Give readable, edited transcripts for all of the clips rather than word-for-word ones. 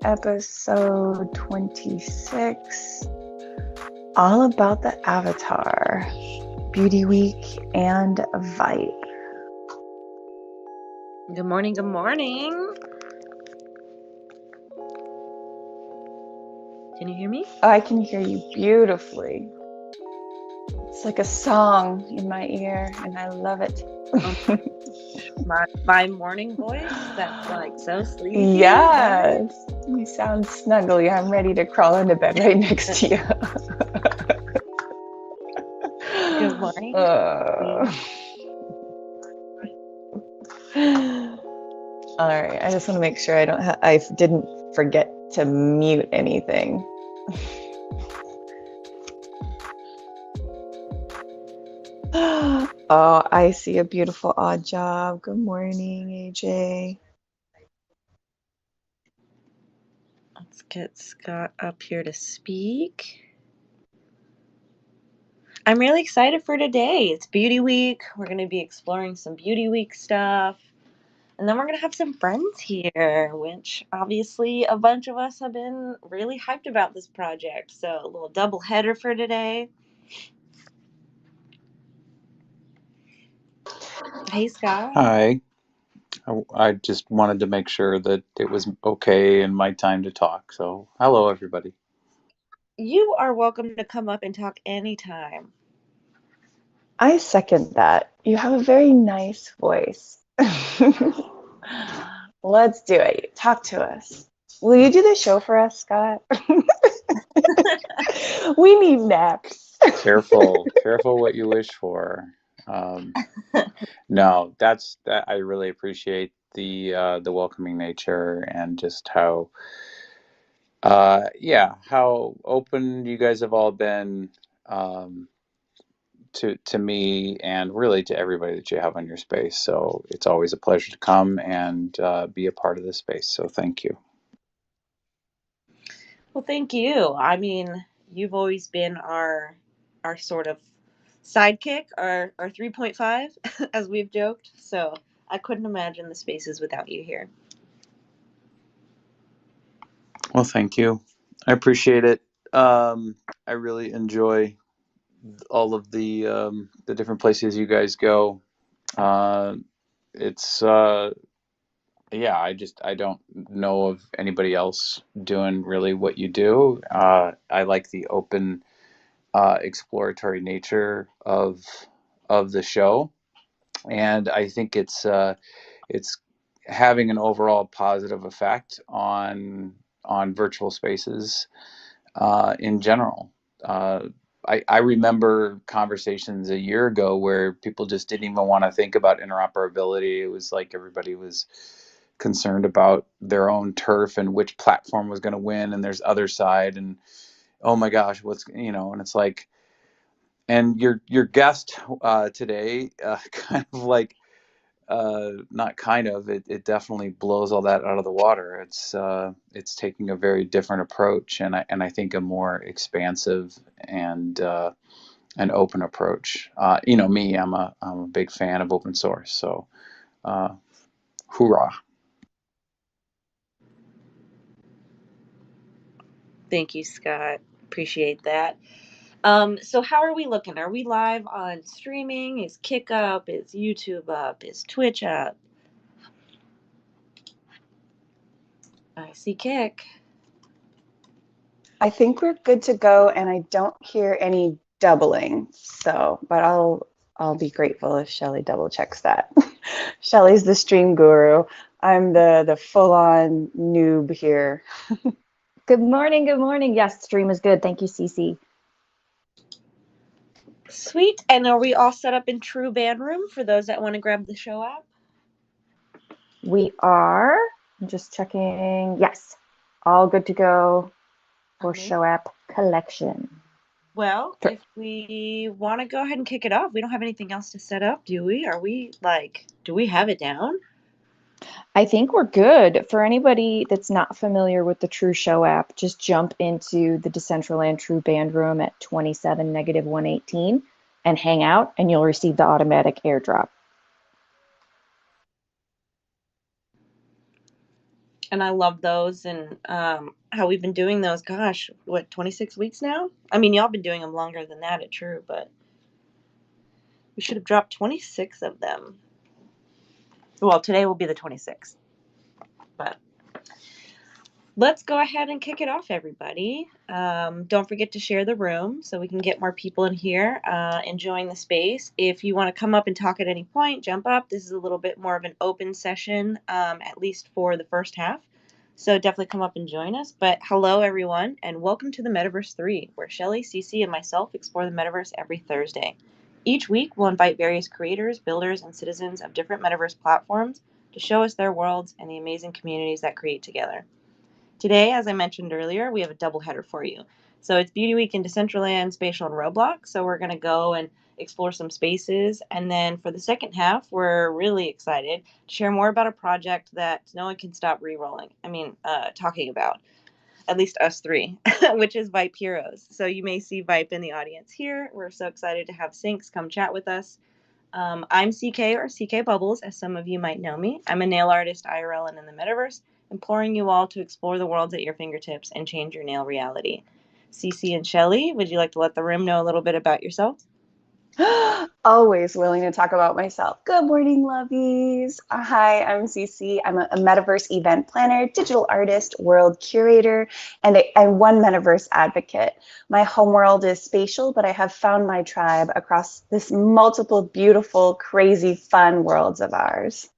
episode 26, all about the avatar, Beauty Week, and Vibe. Good morning, good morning. Can you hear me? Oh, I can hear you beautifully. It's like a song in my ear, and I love it. My morning voice, that's like so sleepy. Yes, you sound snuggly. I'm ready to crawl into bed right next to you. Good morning. All right, I just want to make sure I didn't forget to mute anything. Oh, I see a beautiful odd job. Good morning, AJ. Let's get Scott up here to speak. I'm really excited for today. It's Beauty Week. We're going to be exploring some Beauty Week stuff. And then we're going to have some friends here, which obviously a bunch of us have been really hyped about this project. So a little double header for today. Hey, Scott. Hi. I just wanted to make sure that it was okay and my time to talk. So, hello, everybody. You are welcome to come up and talk anytime. I second that. You have a very nice voice. Let's do it. Talk to us. Will you do the show for us, Scott? We need naps. Careful what you wish for. No, that. I really appreciate the welcoming nature and just how how open you guys have all been to me and really to everybody that you have on your space. So it's always a pleasure to come and be a part of this space. So thank you. Well, thank you. I mean, you've always been our sort of sidekick, our 3.5, as we've joked. So I couldn't imagine the spaces without you here. Well, thank you. I appreciate it. I really enjoy all of the different places you guys go. It's I don't know of anybody else doing really what you do. I like the open, exploratory nature of the show, and I think it's having an overall positive effect on virtual spaces in general. I remember conversations a year ago where people just didn't even want to think about interoperability. It was like everybody was concerned about their own turf and which platform was going to win, and there's other side, and oh my gosh, and it's like, and your guest today kind of like not kind of it definitely blows all that out of the water. It's taking a very different approach, and I think a more expansive and an open approach. Me, I'm a big fan of open source, so hoorah. Thank you, Scott. Appreciate that. So how are we looking? Are we live on streaming? Is Kick up? Is YouTube up? Is Twitch up? I see Kick. I think we're good to go, and I don't hear any doubling. So, but I'll be grateful if Shelly double checks that. Shelly's the stream guru. I'm the full-on noob here. Good morning. Good morning. Yes, stream is good. Thank you, Cece. Sweet. And are we all set up in True Band Room for those that want to grab the show app? We are. I'm just checking. Yes, all good to go for show app collection. Well, if we want to go ahead and kick it off, we don't have anything else to set up, do we? Do we have it down? I think we're good. For anybody that's not familiar with the True Show app, just jump into the Decentraland True Band Room at 27-118 and hang out, and you'll receive the automatic airdrop. And I love those, and how we've been doing those. Gosh, what, 26 weeks now? I mean, y'all been doing them longer than that, it's true, but we should have dropped 26 of them. Well, today will be the 26th, but let's go ahead and kick it off, everybody. Don't forget to share the room so we can get more people in here enjoying the space. If you want to come up and talk at any point, jump up. This is a little bit more of an open session, at least for the first half. So definitely come up and join us. But hello, everyone, and welcome to the Metaverse 3, where Shelly, Cece, and myself explore the Metaverse every Thursday. Each week, we'll invite various creators, builders, and citizens of different Metaverse platforms to show us their worlds and the amazing communities that create together. Today, as I mentioned earlier, we have a double header for you. So it's Beauty Week in Decentraland, Spatial, and Roblox. So we're going to go and explore some spaces. And then for the second half, we're really excited to share more about a project that no one can stop talking about, at least us three, which is Vipe Heroes. So you may see Vipe in the audience here. We're so excited to have Sinks come chat with us. I'm CK, or CK Bubbles, as some of you might know me. I'm a nail artist IRL and in the metaverse, imploring you all to explore the worlds at your fingertips and change your nail reality. Cece and Shelly, would you like to let the room know a little bit about yourselves? Always willing to talk about myself. Good morning, lovies. Hi, I'm Cece. I'm a metaverse event planner, digital artist, world curator, and one metaverse advocate. My homeworld is spatial, but I have found my tribe across this multiple, beautiful, crazy, fun worlds of ours.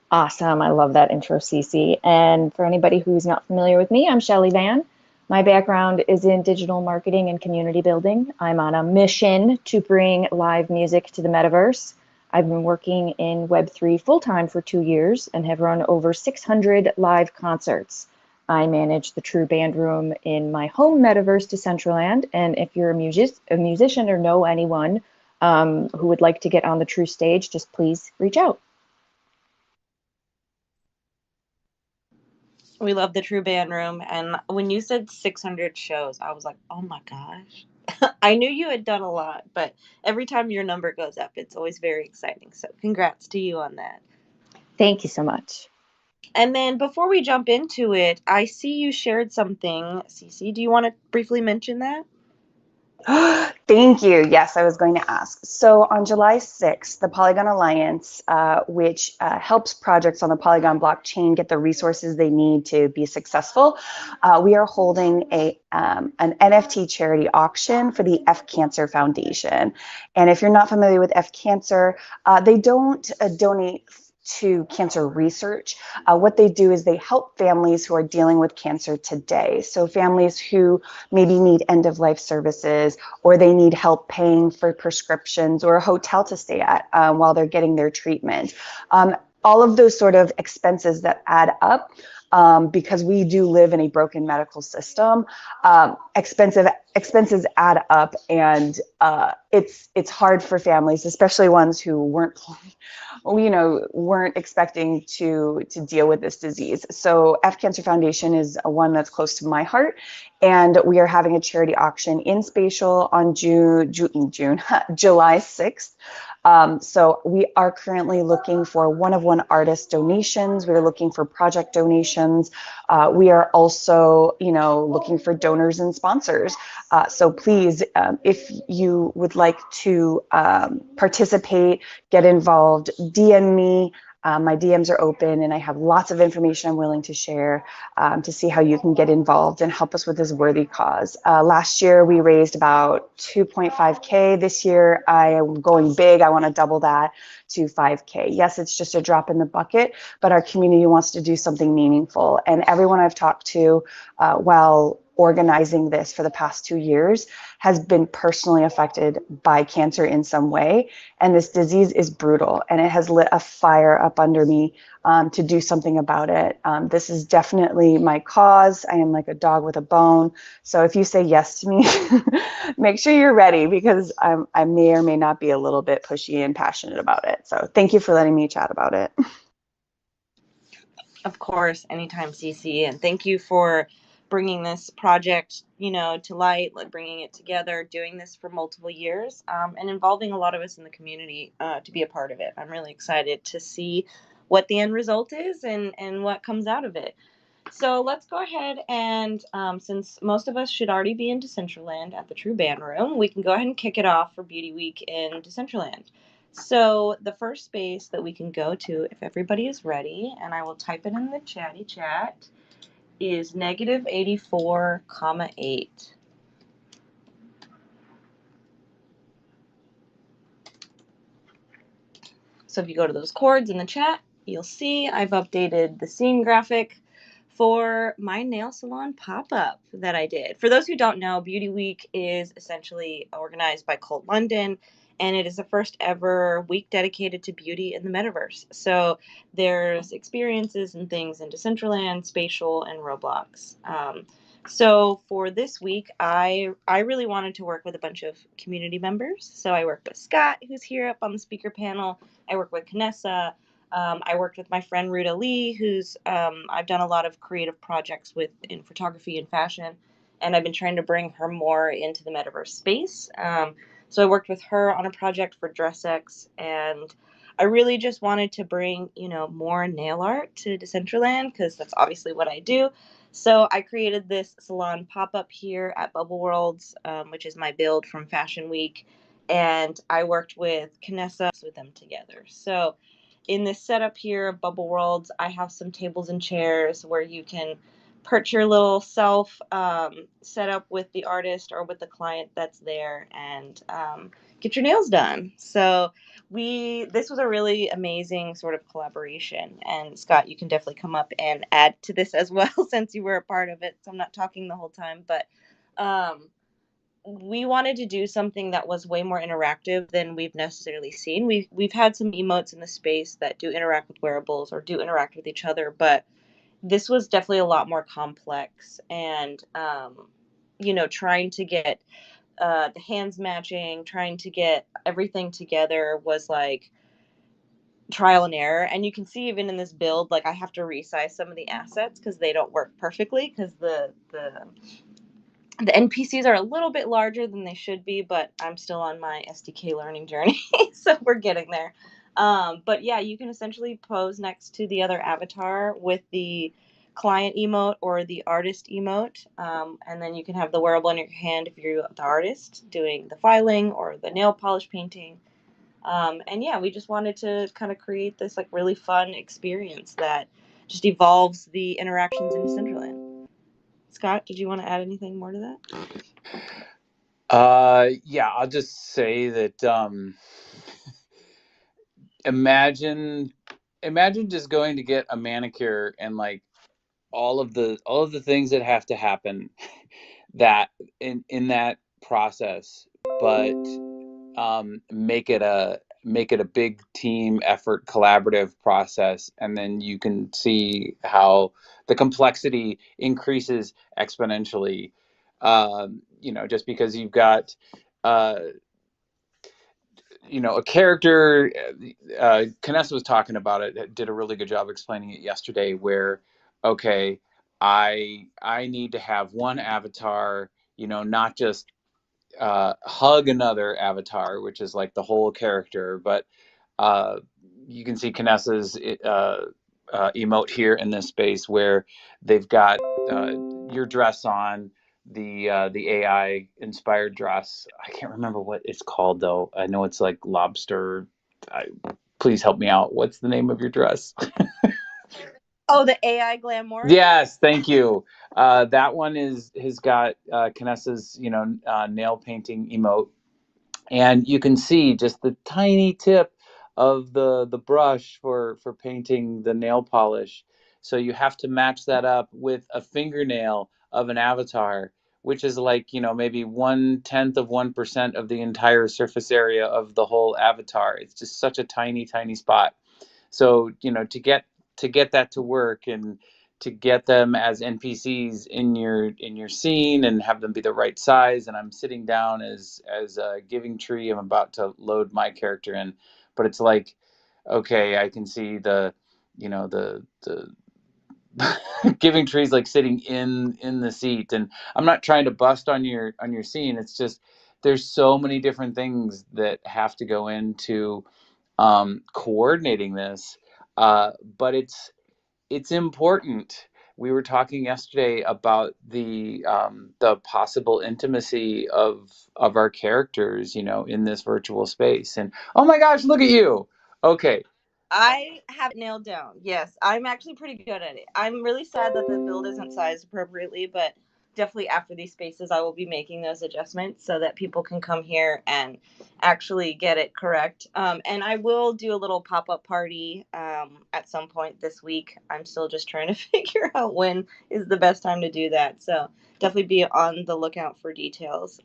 Awesome. I love that intro, Cece. And for anybody who's not familiar with me, I'm Shelly Van. My background is in digital marketing and community building. I'm on a mission to bring live music to the metaverse. I've been working in Web3 full-time for 2 years and have run over 600 live concerts. I manage the True Band Room in my home metaverse, Decentraland. And if you're a musician or know anyone who would like to get on the True stage, just please reach out. We love the True Band Room. And when you said 600 shows, I was like, oh my gosh. I knew you had done a lot, but every time your number goes up, it's always very exciting. So congrats to you on that. Thank you so much. And then before we jump into it, I see you shared something, Cece. Do you want to briefly mention that? Thank you. Yes, I was going to ask. So on July 6th, the Polygon Alliance, which helps projects on the Polygon blockchain get the resources they need to be successful, we are holding an NFT charity auction for the F Cancer Foundation. And if you're not familiar with F Cancer, they don't donate to cancer research. What they do is they help families who are dealing with cancer today. So families who maybe need end of life services, or they need help paying for prescriptions or a hotel to stay at while they're getting their treatment. All of those sort of expenses that add up, because we do live in a broken medical system, expenses add up, and it's hard for families, especially ones who weren't expecting to deal with this disease. So F Cancer Foundation is one that's close to my heart, and we are having a charity auction in Spatial on July 6th. So we are currently looking for one-of-one artist donations. We're looking for project donations. We are also, looking for donors and sponsors. So please, if you would like to participate, get involved, DM me. My DMs are open, and I have lots of information I'm willing to share to see how you can get involved and help us with this worthy cause. Last year, we raised about 2.5K. This year, I am going big. I want to double that to 5K. Yes, it's just a drop in the bucket, but our community wants to do something meaningful. And everyone I've talked to while organizing this for the past 2 years has been personally affected by cancer in some way. And this disease is brutal, and it has lit a fire up under me to do something about it. This is definitely my cause. I am like a dog with a bone. So if you say yes to me, make sure you're ready, because I may or may not be a little bit pushy and passionate about it. So thank you for letting me chat about it. Of course, anytime, Cece. And thank you for bringing this project, to light, like bringing it together, doing this for multiple years, and involving a lot of us in the community to be a part of it. I'm really excited to see what the end result is and what comes out of it. So let's go ahead and, since most of us should already be in Decentraland at the True Band Room, we can go ahead and kick it off for Beauty Week in Decentraland. So the first space that we can go to, if everybody is ready, and I will type it in the chatty chat, is -84,8. So if you go to those chords in the chat, you'll see I've updated the scene graphic for my nail salon pop-up that I did. For those who don't know, Beauty Week is essentially organized by Cult London, and it is the first ever week dedicated to beauty in the metaverse. So there's experiences and things in Decentraland, Spatial, and Roblox. So for this week, I really wanted to work with a bunch of community members. So I worked with Scott, who's here up on the speaker panel. I work with Kanessa. I worked with my friend Ruta Lee, who's I've done a lot of creative projects with in photography and fashion, and I've been trying to bring her more into the metaverse space. So I worked with her on a project for DressX, and I really just wanted to bring more nail art to Decentraland because that's obviously what I do. So I created this salon pop-up here at Bubble Worlds, which is my build from Fashion Week, and I worked with Kanessa with them together. So in this setup here of Bubble Worlds, I have some tables and chairs where you can perch your little self, set up with the artist or with the client that's there, and get your nails done. So this was a really amazing sort of collaboration. And Scott, you can definitely come up and add to this as well since you were a part of it. So I'm not talking the whole time, but we wanted to do something that was way more interactive than we've necessarily seen. We've had some emotes in the space that do interact with wearables or do interact with each other, but this was definitely a lot more complex. And trying to get the hands matching, trying to get everything together was like trial and error. And you can see even in this build, like I have to resize some of the assets because they don't work perfectly because the NPCs are a little bit larger than they should be, but I'm still on my SDK learning journey, so we're getting there. But yeah, you can essentially pose next to the other avatar with the client emote or the artist emote, and then you can have the wearable in your hand if you're the artist doing the filing or the nail polish painting. And yeah, we just wanted to kind of create this like really fun experience that just evolves the interactions in Decentraland. Scott, did you want to add anything more to that? Yeah, I'll just say that imagine just going to get a manicure and like all of the things that have to happen that in that process, but make it a big team effort, collaborative process, and then you can see how the complexity increases exponentially. Just because you've got a character. Kanessa was talking about it, did a really good job explaining it yesterday, where okay, I need to have one avatar, not just hug another avatar, which is like the whole character, but uh, you can see Kanessa's emote here in this space where they've got your dress on, the AI inspired dress. I can't remember what it's called though. I know it's like lobster. Please help me out. What's the name of your dress? Oh, the AI glamour. Yes, thank you. That one has got Kanessa's nail painting emote, and you can see just the tiny tip of the brush for painting the nail polish. So you have to match that up with a fingernail of an avatar, which is like maybe 1/10 of 1% of the entire surface area of the whole avatar. It's just such a tiny spot. So to get that to work and to get them as NPCs in your scene and have them be the right size. And I'm sitting down as a giving tree. I'm about to load my character in, but it's like, okay, I can see the Giving Tree's like sitting in the seat, and I'm not trying to bust on your scene. It's just there's so many different things that have to go into coordinating this, but it's important. We were talking yesterday about the possible intimacy of our characters, in this virtual space. And oh my gosh, look at you! Okay, I have it nailed down. Yes, I'm actually pretty good at it. I'm really sad that the build isn't sized appropriately, but definitely after these spaces, I will be making those adjustments so that people can come here and actually get it correct. And I will do a little pop up party at some point this week. I'm still just trying to figure out when is the best time to do that. So definitely be on the lookout for details.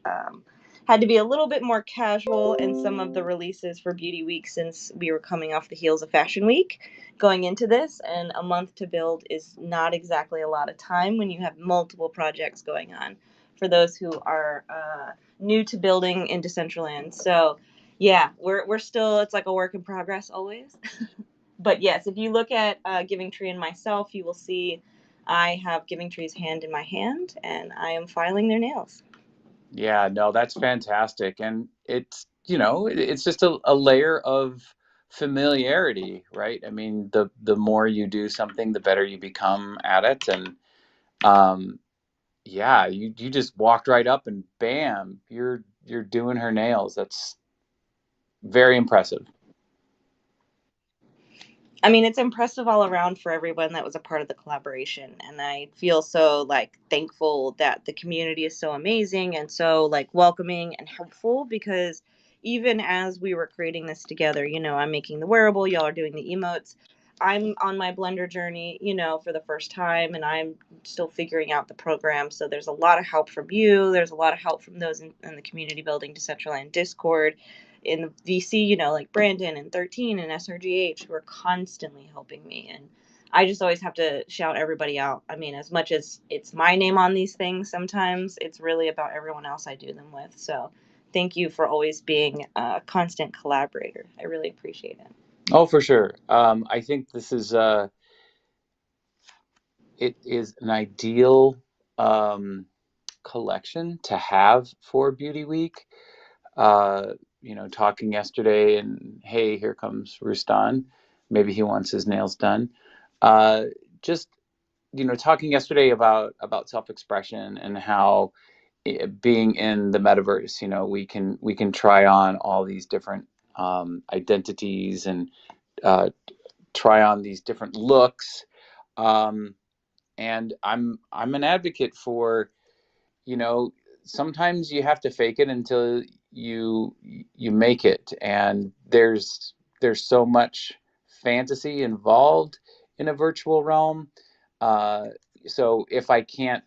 Had to be a little bit more casual in some of the releases for Beauty Week since we were coming off the heels of Fashion Week going into this, and a month to build is not exactly a lot of time when you have multiple projects going on for those who are new to building in Decentraland. So yeah, we're still, it's like a work in progress always. But yes, if you look at Giving Tree and myself, you will see I have Giving Tree's hand in my hand and I am filing their nails. yeah, no, that's fantastic, and it's it's just a layer of familiarity, right? I mean, the more you do something, the better you become at it, and um, yeah, you just walked right up and bam, you're doing her nails. That's very impressive. I mean, it's impressive all around for everyone that was a part of the collaboration. And I feel so like thankful that the community is so amazing and so like welcoming and helpful because even as we were creating this together, I'm making the wearable, y'all are doing the emotes. I'm on my Blender journey, for the first time, and I'm still figuring out the program. So there's a lot of help from you. There's a lot of help from those in the community building Decentraland Discord in the VC, like Brandon and 13 and SRGH who are constantly helping me. And I just always have to shout everybody out. I mean, as much as it's my name on these things, sometimes it's really about everyone else I do them with. So thank you for always being a constant collaborator. I really appreciate it. Oh, for sure. I think this is it is an ideal collection to have for Beauty Week. Talking yesterday, and hey, here comes Rustan. Maybe he wants his nails done. Just talking yesterday about self-expression and how being in the metaverse, we can try on all these different identities and uh, try on these different looks. Um, and I'm an advocate for you know sometimes you have to fake it until you make it, and there's so much fantasy involved in a virtual realm. uh, so if I can't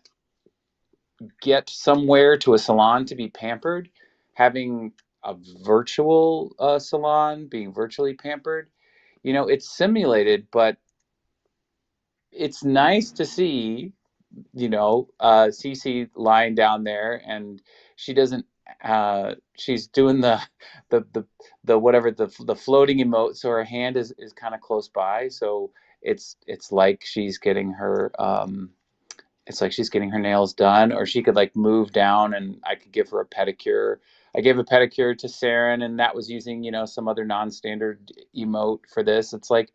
get somewhere to a salon to be pampered, having a virtual salon being virtually pampered, it's simulated, but it's nice to see Cece lying down there, and she doesn't. She's doing the whatever the floating emote, so her hand is kind of close by. So it's like she's getting her it's like she's getting her nails done, or she could like move down, and I could give her a pedicure. I gave a pedicure to Saren, and that was using some other non-standard emote for this. It's like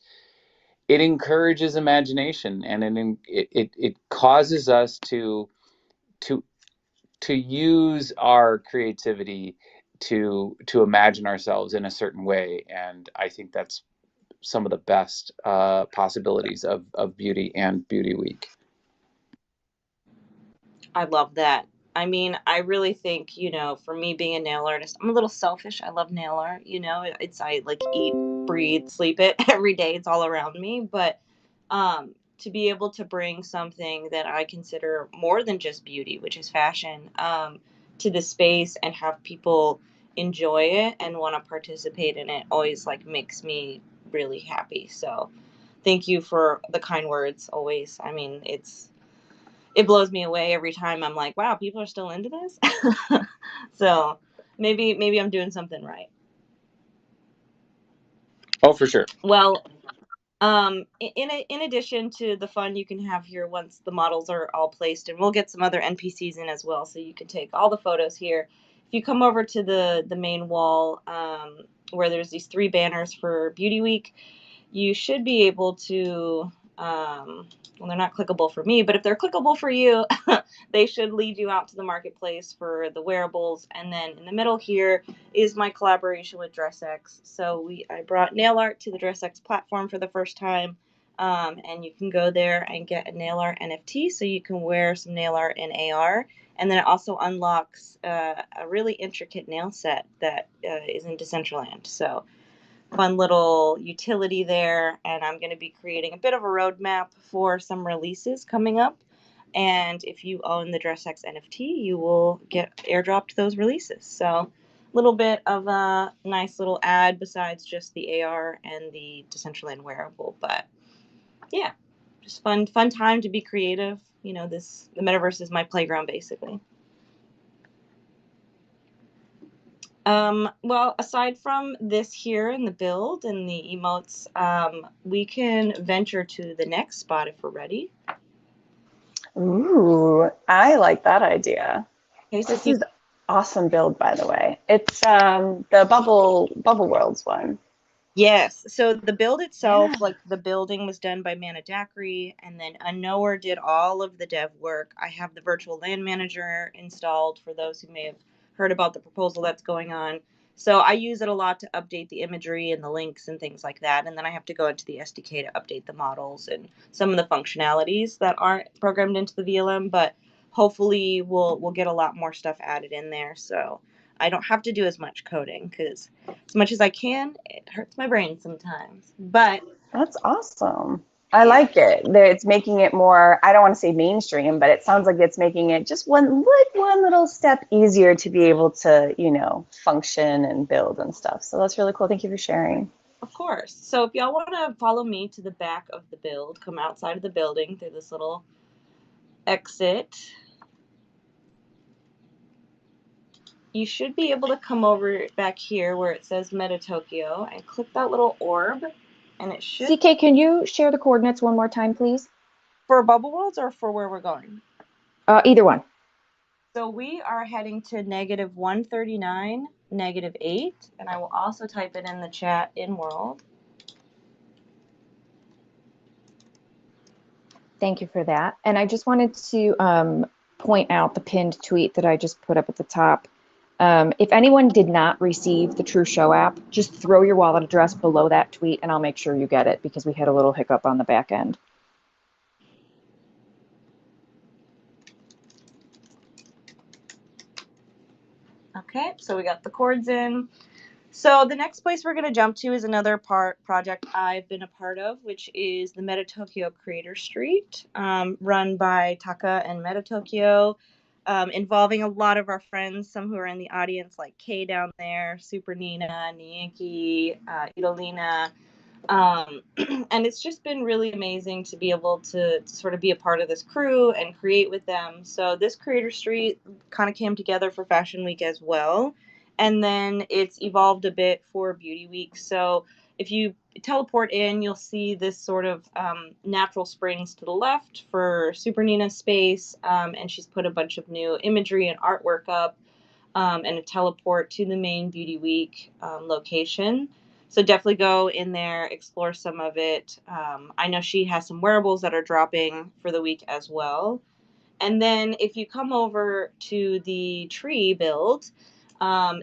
it encourages imagination, and it causes us to to use our creativity to imagine ourselves in a certain way. And I think that's some of the best possibilities of beauty and Beauty Week. I love that. I mean, I really think, for me being a nail artist, I'm a little selfish. I love nail art, I like eat, breathe, sleep it every day. It's all around me. But to be able to bring something that I consider more than just beauty, which is fashion, to the space and have people enjoy it and want to participate in it always like makes me really happy. So thank you for the kind words always. I mean, it blows me away every time. I'm like, wow, people are still into this. So maybe I'm doing something right. Oh, for sure. Well, In addition to the fun you can have here once the models are all placed, and we'll get some other NPCs in as well, so you can take all the photos here. If you come over to the main wall, where there's these 3 banners for Beauty Week, you should be able to, well, they're not clickable for me, but if they're clickable for you, they should lead you out to the marketplace for the wearables. And then in the middle here is my collaboration with DressX. So I brought nail art to the DressX platform for the first time. And you can go there and get a nail art NFT, so you can wear some nail art in AR. And then it also unlocks a really intricate nail set that is in Decentraland. So fun little utility there. And I'm going to be creating a bit of a roadmap for some releases coming up. And if you own the DressX NFT, you will get airdropped those releases. So a little bit of a nice little ad besides just the AR and the Decentraland wearable. But yeah, just fun time to be creative. You know, the metaverse is my playground, basically. Well, aside from this here in the build and the emotes, we can venture to the next spot if we're ready. Ooh, I like that idea. Okay, so This is awesome build, by the way. It's the Bubble Worlds one. yes. So the build itself, Yeah. like the building was done by Mana Daiquiri, and then Unknower did all of the dev work. I have the virtual land manager installed for those who may have heard about the proposal that's going on. So I use it a lot to update the imagery and the links and things like that. And then I have to go into the SDK to update the models and some of the functionalities that aren't programmed into the VLM, but hopefully we'll get a lot more stuff added in there. So I don't have to do as much coding, because as much as I can, it hurts my brain sometimes. But That's awesome. I like it. It's making it more, I don't want to say mainstream, but it sounds like it's making it just one little step easier to be able to, function and build and stuff. So that's really cool. Thank you for sharing. of course. So if y'all want to follow me to the back of the build, come outside of the building through this little exit. You should be able to come over back here where it says Meta Tokyo and click that little orb, and it should. CK, can you share the coordinates one more time, please? For Bubble Worlds or for where we're going? Either one. So we are heading to -139, -8, and I will also type it in the chat in world. Thank you for that. And I just wanted to point out the pinned tweet that I just put up at the top. If anyone did not receive the True Show app, just throw your wallet address below that tweet and I'll make sure you get it, because we had a little hiccup on the back end. Okay, so we got the chords in. So the next place we're going to jump to is another project I've been a part of, which is the Meta Tokyo Creator Street, run by Taka and Meta Tokyo, involving a lot of our friends, some who are in the audience, like Kay down there, Super Nina, Nianki, Idolina. And it's just been really amazing to be able to sort of be a part of this crew and create with them. So this Creator Street kind of came together for Fashion Week as well. And then it's evolved a bit for Beauty Week. So if you teleport in, you'll see this sort of natural springs to the left for Super Nina's space. And she's put a bunch of new imagery and artwork up, and a teleport to the main Beauty Week location. So definitely go in there, explore some of it. I know she has some wearables that are dropping for the week as well. And then if you come over to the tree build,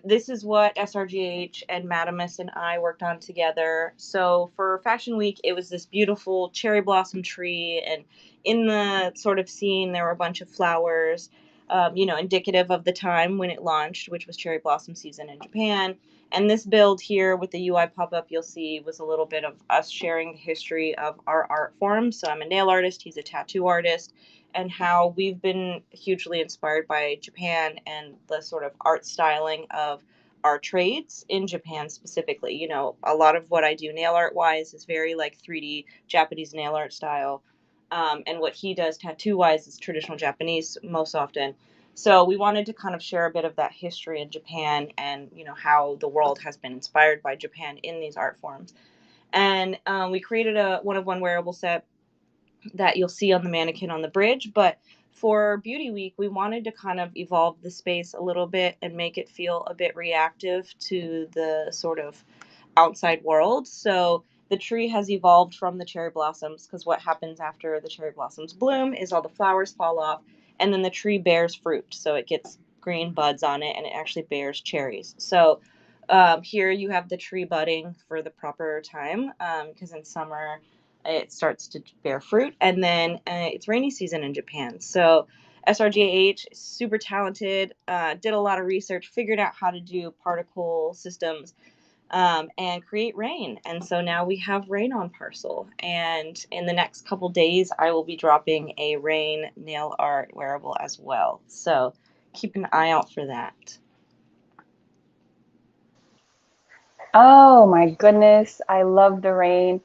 this is what SRGH and Madamus and I worked on together. So for Fashion Week, it was this beautiful cherry blossom tree. And in the sort of scene, there were a bunch of flowers, indicative of the time when it launched, which was cherry blossom season in Japan. And this build here with the UI pop-up you'll see was a little bit of us sharing the history of our art form. So I'm a nail artist, he's a tattoo artist, and how we've been hugely inspired by Japan and the sort of art styling of our trades in Japan specifically. You know, a lot of what I do nail art wise is very like 3D Japanese nail art style. And what he does tattoo wise is traditional Japanese most often. So we wanted to kind of share a bit of that history in Japan and, how the world has been inspired by Japan in these art forms. And we created a one-of-one wearable set that you'll see on the mannequin on the bridge. But for Beauty Week, we wanted to kind of evolve the space a little bit and make it feel a bit reactive to the sort of outside world. So the tree has evolved from the cherry blossoms, because what happens after the cherry blossoms bloom is all the flowers fall off, and then the tree bears fruit. So it gets green buds on it, and it actually bears cherries. So here you have the tree budding for the proper time, because in summer it starts to bear fruit, and then it's rainy season in Japan. So SRGH, super talented, did a lot of research, figured out how to do particle systems, and create rain. And so now we have rain on parcel. And in the next couple days, I will be dropping a rain nail art wearable as well. So keep an eye out for that. Oh my goodness, I love the rain.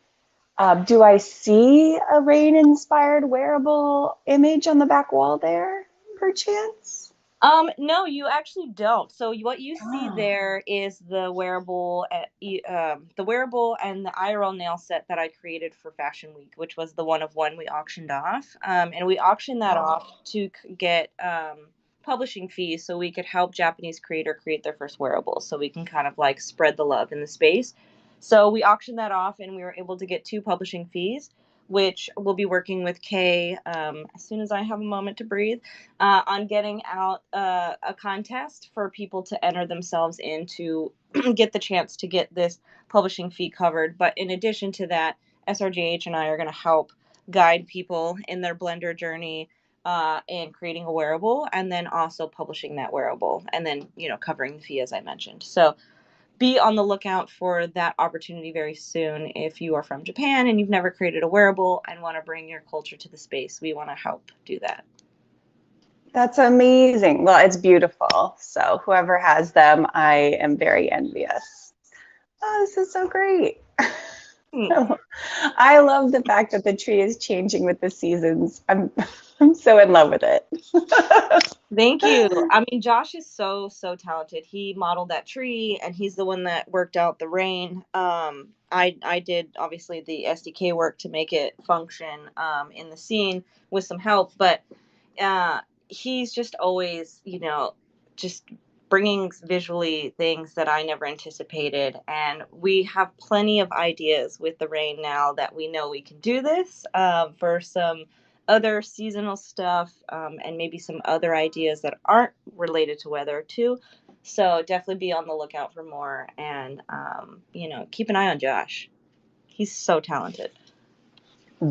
Do I see a rain-inspired wearable image on the back wall there, perchance? No, you actually don't. So what you see Oh, there is the wearable, the wearable and the IRL nail set that I created for Fashion Week, which was the one of one we auctioned off. And we auctioned that off to get publishing fees, so we could help Japanese creator create their first wearables, so we can kind of like spread the love in the space. So we auctioned that off, and we were able to get 2 publishing fees, which we'll be working with Kay, as soon as I have a moment to breathe, on getting out a contest for people to enter themselves in to get the chance to get this publishing fee covered. But in addition to that, SRJH and I are going to help guide people in their Blender journey, in creating a wearable, and then also publishing that wearable, and then covering the fee, as I mentioned. So be on the lookout for that opportunity very soon. If you are from Japan and you've never created a wearable and want to bring your culture to the space, we want to help do that. that's amazing. Well, it's beautiful. So whoever has them, I am very envious. Oh, this is so great. I love the fact that the tree is changing with the seasons. I'm so in love with it. Thank you. I mean, Josh is so talented. He modeled that tree, and he's the one that worked out the rain. I did obviously the SDK work to make it function in the scene with some help, but uh, he's just always, just bringing visually things that I never anticipated. And we have plenty of ideas with the rain now that we know we can do this, for some other seasonal stuff, and maybe some other ideas that aren't related to weather too. So definitely be on the lookout for more, and keep an eye on Josh. He's so talented.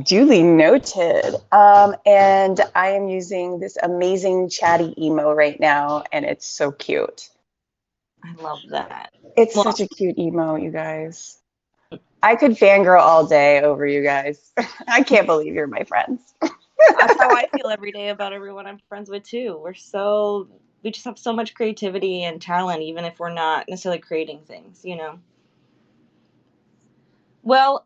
Duly noted. And I am using this amazing chatty emo right now, and it's so cute. I love that. It's Well, such a cute emo, you guys. I could fangirl all day over you guys. I can't believe you're my friends. that's how I feel every day about everyone I'm friends with too. We just have so much creativity and talent, even if we're not necessarily creating things. Well,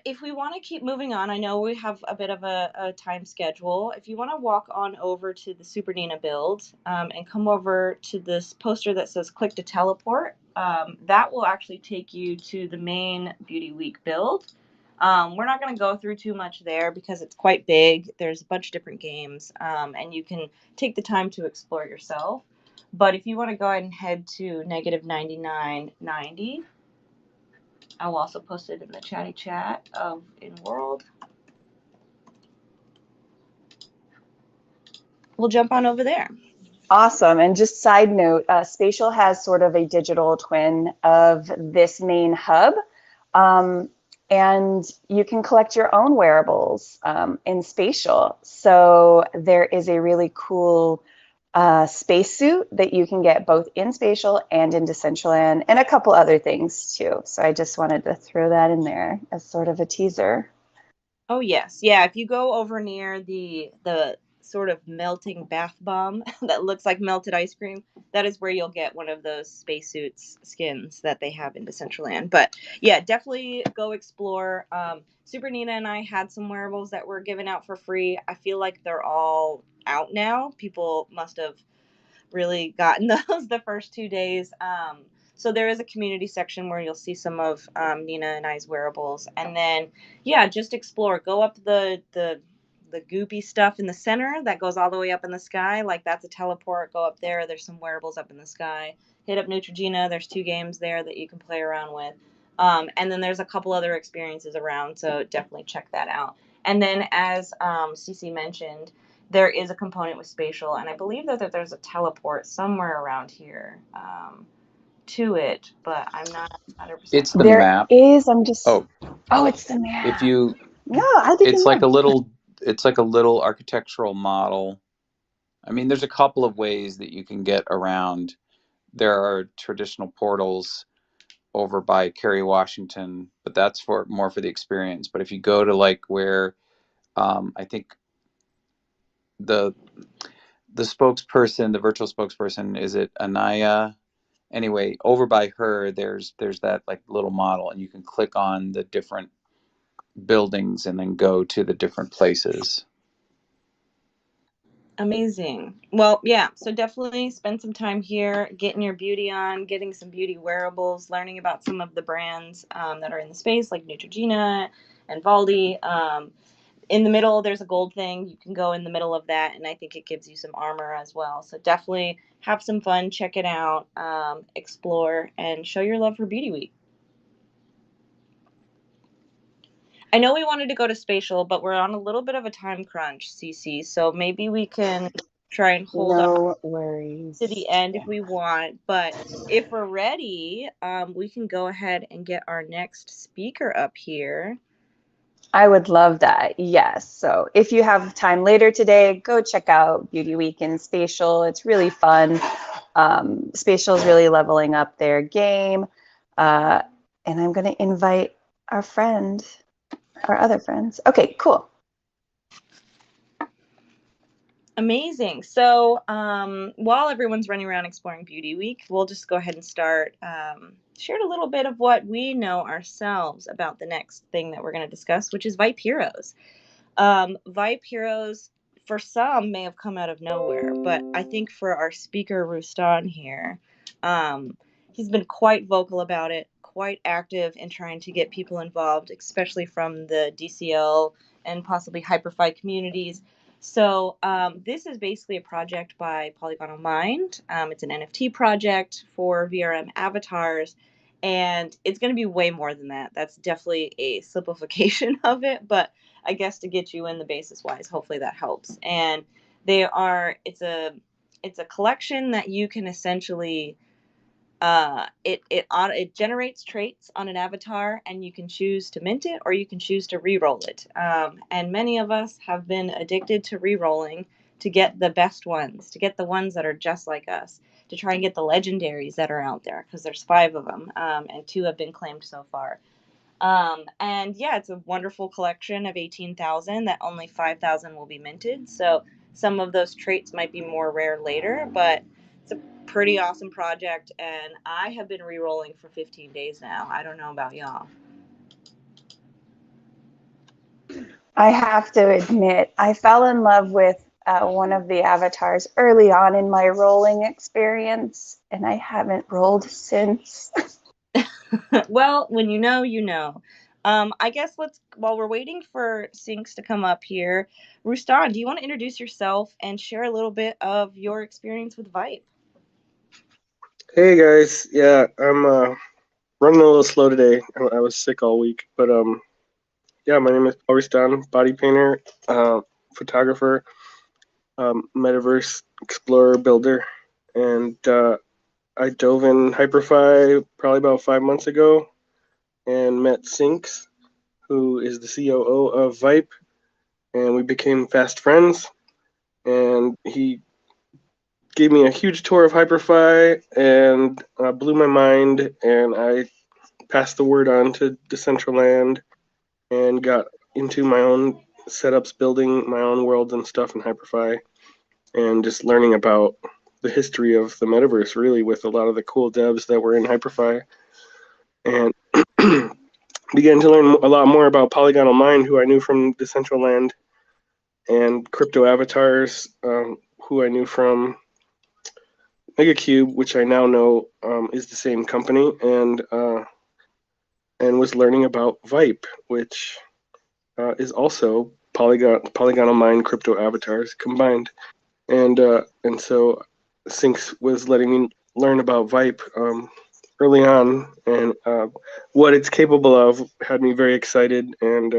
if we want to keep moving on, I know we have a bit of a time schedule. If you want to walk on over to the Super Nina build, and come over to this poster that says click to teleport, that will actually take you to the main Beauty Week build. We're not going to go through too much there because it's quite big. There's a bunch of different games, and you can take the time to explore yourself. But if you want to go ahead and head to -99.90, I will also post it in the chatty chat of In World. We'll jump on over there. Awesome. And just side note, Spatial has sort of a digital twin of this main hub. And you can collect your own wearables in Spatial. So there is a really cool spacesuit that you can get both in Spatial and in Decentraland, and a couple other things too. So I just wanted to throw that in there as sort of a teaser. Oh yes, yeah. If you go over near the sort of melting bath bomb that looks like melted ice cream, that is where you'll get one of those spacesuits skins that they have in Decentraland. But yeah, definitely go explore. Super Nina and I had some wearables that were given out for free. I feel like they're all out now. People must have really gotten those the first 2 days. So there is a community section where you'll see some of Nina and I's wearables, and then yeah, just explore. Go up the goopy stuff in the center that goes all the way up in the sky. Like that's a teleport. Go up there. There's some wearables up in the sky. Hit up Neutrogena. There's 2 games there that you can play around with. And then there's a couple other experiences around, so definitely check that out. And then, as Cece mentioned, there is a component with spatial, and I believe that there's a teleport somewhere around here to it, but I'm not 100%. It's the There map. is. I'm just. Oh, Oh, it's the map. if you, No, I think it's like a little, it's like a little architectural model. I mean, there's a couple of ways that you can get around. There are traditional portals over by Kerry, Washington, but that's for more for the experience. But if you go to like where I think the spokesperson, the virtual spokesperson, is it Anaya? Anyway, over by her, there's that like little model, and you can click on the different buildings and then go to the different places. Amazing. Well, yeah, so definitely spend some time here, getting your beauty on, getting some beauty wearables, learning about some of the brands that are in the space, like Neutrogena and Valdi. In the middle, there's a gold thing. You can go in the middle of that, and I think it gives you some armor as well. So definitely have some fun, check it out, explore, and show your love for Beauty Week. I know we wanted to go to spatial, but we're on a little bit of a time crunch, Cece. So maybe we can try and hold on no worries to the end if we want. But if we're ready, we can go ahead and get our next speaker up here. I would love that. Yes. So if you have time later today, go check out Beauty Week in Spatial. It's really fun. Spatial is really leveling up their game. And I'm going to invite our other friends. Okay, cool. Amazing. So while everyone's running around exploring Beauty Week, we'll just go ahead and start. Shared a little bit of what we know ourselves about the next thing that we're going to discuss, which is Vipe Heroes. Vipe Heroes, for some, may have come out of nowhere, but I think for our speaker, Rustan here, he's been quite vocal about it, quite active in trying to get people involved, especially from the DCL and possibly HyperFi communities. So this is basically a project by Polygonal Mind. It's an NFT project for VRM avatars, and it's going to be way more than that. That's definitely a simplification of it, but I guess to get you in the basis wise, hopefully that helps. And it's a collection that you can essentially it generates traits on an avatar, and you can choose to mint it or you can choose to re-roll it. And many of us have been addicted to re-rolling to get the best ones, to get the ones that are just like us, to try and get the legendaries that are out there, because there's 5 of them, and 2 have been claimed so far. And yeah, it's a wonderful collection of 18,000 that only 5,000 will be minted. So some of those traits might be more rare later, but it's a pretty awesome project. And I have been re-rolling for 15 days now. I don't know about y'all. I have to admit, I fell in love with one of the avatars early on in my rolling experience, and I haven't rolled since. Well, when you know, you know. I guess while we're waiting for Sinks to come up here, Rustan, do you want to introduce yourself and share a little bit of your experience with Vipe? Hey guys, yeah, I'm running a little slow today. I was sick all week, but yeah, my name is Paul Ristan, body painter, photographer, Metaverse explorer, builder, and I dove in HyperFi probably about 5 months ago, and met Sinks, who is the COO of Vipe, and we became fast friends. And he gave me a huge tour of HyperFi and blew my mind, and I passed the word on to Decentraland and got into my own setups, building my own worlds and stuff in HyperFi, and just learning about the history of the metaverse, really, with a lot of the cool devs that were in HyperFi, and began to learn a lot more about Polygonal Mind, who I knew from Decentraland, and Crypto Avatars, who I knew from Megacube, which I now know is the same company, and was learning about Vipe, which is also Polygonal Mind crypto avatars combined. And so Syncs was letting me learn about Vipe early on, and what it's capable of had me very excited. And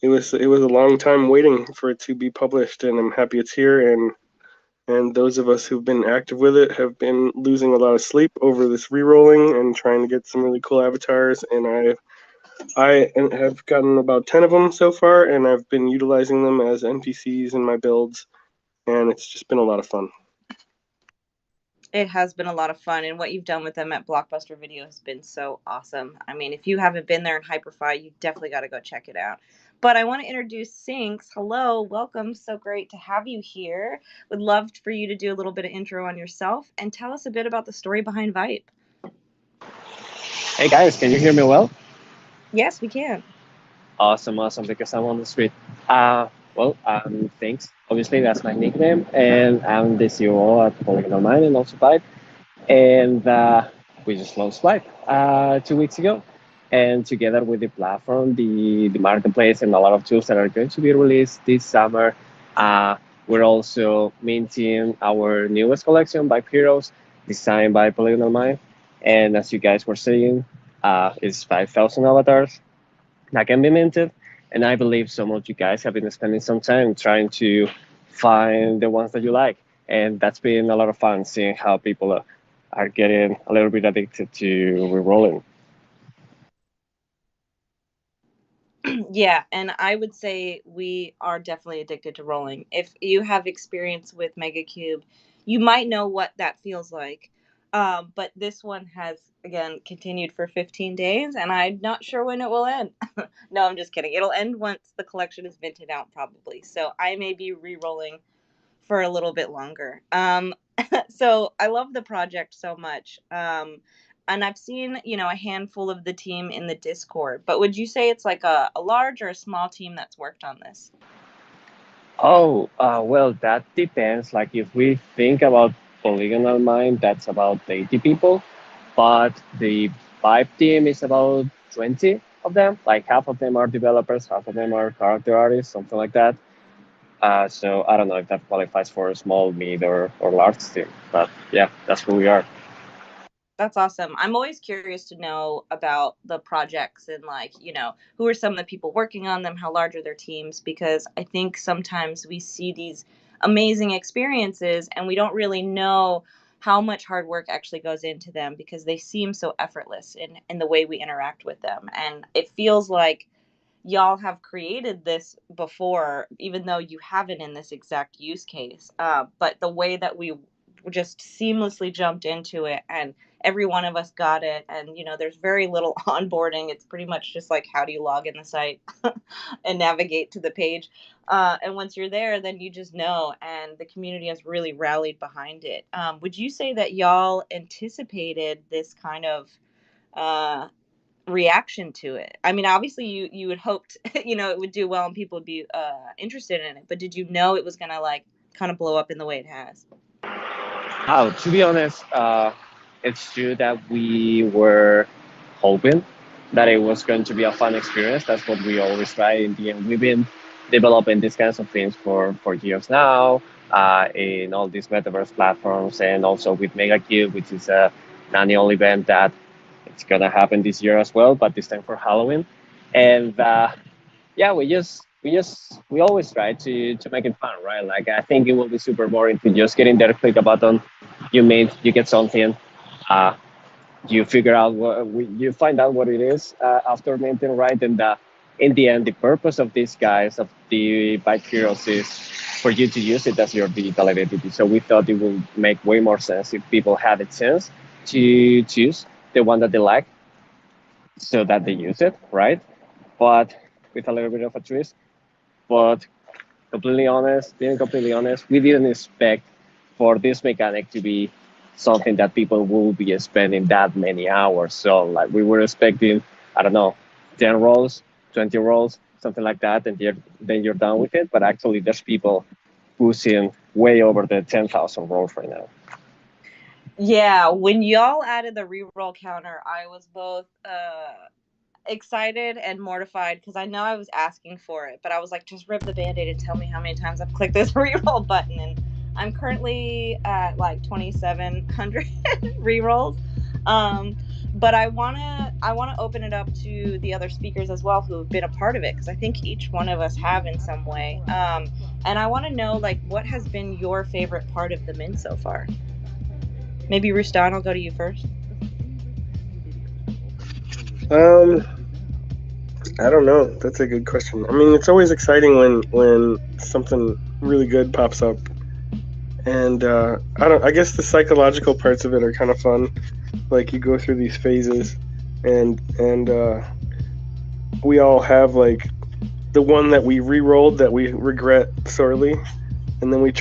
it was a long time waiting for it to be published, and I'm happy it's here. And those of us who've been active with it have been losing a lot of sleep over this re-rolling and trying to get some really cool avatars. And I have gotten about 10 of them so far, and I've been utilizing them as NPCs in my builds, and it's just been a lot of fun. It has been a lot of fun, and what you've done with them at Blockbuster Video has been so awesome. I mean, if you haven't been there in Hyperfy, you definitely got to go check it out. But I want to introduce Sinks. Hello, welcome. So great to have you here. Would love for you to do a little bit of intro on yourself and tell us a bit about the story behind Vipe. Hey guys, can you hear me well? Yes, we can. Awesome, because I'm on the street. Thanks. Obviously, that's my nickname, and I'm the CEO at Polygonal Mind and also Vibe. And we just launched Vibe 2 weeks ago. And together with the platform, the marketplace, and a lot of tools that are going to be released this summer, we're also minting our newest collection, Vibe Heroes, designed by Polygonal Mind. And as you guys were saying, it's 5,000 avatars that can be minted. And I believe some of you guys have been spending some time trying to find the ones that you like. And that's been a lot of fun seeing how people are getting a little bit addicted to re-rolling. Yeah, and I would say we are definitely addicted to rolling. If you have experience with Megacube, you might know what that feels like. But this one has, again, continued for 15 days, and I'm not sure when it will end. No, I'm just kidding. It'll end once the collection is minted out, probably. So I may be re-rolling for a little bit longer. So I love the project so much. And I've seen, a handful of the team in the Discord, but would you say it's like a large or a small team that's worked on this? Oh, well, that depends. Like if we think about Polygonal Mind, that's about 80 people, but the Vibe team is about 20 of them. Like half of them are developers, half of them are character artists, something like that. So I don't know if that qualifies for a small, mid, or large team, but yeah, that's who we are. That's awesome. I'm always curious to know about the projects and who are some of the people working on them, how large are their teams, because I think sometimes we see these amazing experiences and we don't really know how much hard work actually goes into them because they seem so effortless in the way we interact with them. And it feels like y'all have created this before, even though you haven't in this exact use case. But the way that we just seamlessly jumped into it and every one of us got it. And, there's very little onboarding. It's pretty much just like, how do you log in the site and navigate to the page? And once you're there, then you just know. And the community has really rallied behind it. Would you say that y'all anticipated this kind of reaction to it? I mean, obviously you had hoped it would do well and people would be interested in it, but did you know it was gonna kind of blow up in the way it has? Oh, to be honest, it's true that we were hoping that it was going to be a fun experience. That's what we always try in the end. We've been developing these kinds of things for years now, in all these metaverse platforms, and also with MegaCube, which is an annual event that it's gonna happen this year as well, but this time for Halloween. And yeah, we always try to make it fun, right? Like I think it will be super boring to just get in there, click a button, you get something, uh, you figure out you find out what it is after minting, right? And in the end, the purpose of these guys of the Bike Heroes is for you to use it as your digital identity. So we thought it would make way more sense if people had a chance to choose the one that they like, so that they use it, right? But with a little bit of a twist. But being completely honest, we didn't expect for this mechanic to be something that people will be spending that many hours. So like we were expecting, I don't know, 10 rolls, 20 rolls, something like that, and then you're done with it. But actually, there's people pushing way over the 10,000 rolls right now. Yeah, when y'all added the reroll counter, I was both excited and mortified because I know I was asking for it, but I was like, just rip the band-aid and tell me how many times I've clicked this reroll button. And I'm currently at like 2,700 rerolls. But I wanna open it up to the other speakers as well who have been a part of it, because I think each one of us have in some way. And I want to know, like, what has been your favorite part of the mint so far? Maybe Rustan, I'll go to you first. Um, I don't know. That's a good question. I mean, it's always exciting when something really good pops up, and I don't. I guess the psychological parts of it are kind of fun. Like you go through these phases, and we all have like the one that we re-rolled that we regret sorely, and then we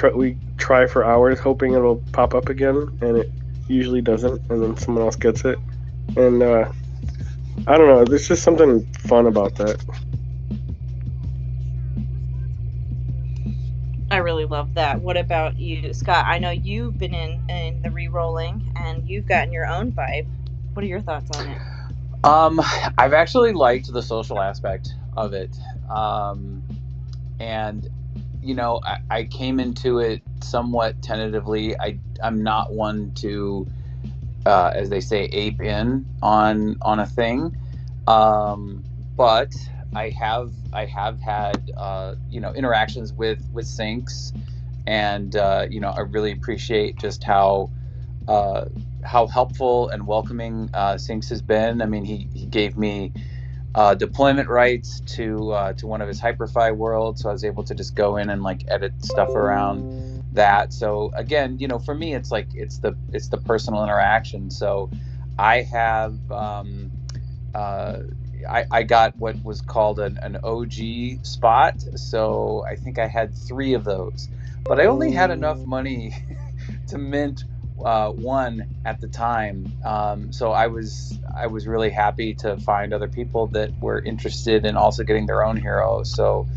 try for hours hoping it'll pop up again, and it usually doesn't, and then someone else gets it, and I don't know. There's just something fun about that. I really love that. What about you, Scott? I know you've been in the re-rolling and you've gotten your own vibe. What are your thoughts on it? Um, I've actually liked the social aspect of it. And I came into it somewhat tentatively. I'm not one to, as they say, ape in on a thing. But I have had interactions with Sinks, and I really appreciate just uh, how helpful and welcoming Sinks has been. I mean, he gave me deployment rights to one of his Hyperfy worlds, so I was able to just go in and like edit stuff around that. So again, for me, it's like it's the personal interaction. So I have uh, I got what was called an OG spot. So I think I had three of those, but I only had enough money to mint one at the time. So I was really happy to find other people that were interested in also getting their own hero. So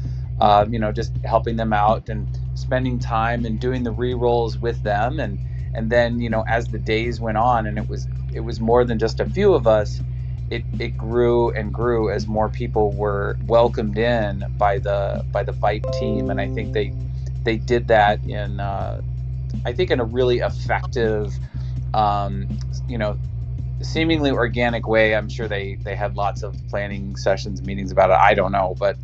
just helping them out and spending time and doing the re-rolls with them, and then as the days went on, and it was more than just a few of us. It grew and grew as more people were welcomed in by the Vipe team, and I think they did that in I think in a really effective, um, you know, seemingly organic way. I'm sure they had lots of planning sessions, meetings about it. I don't know, but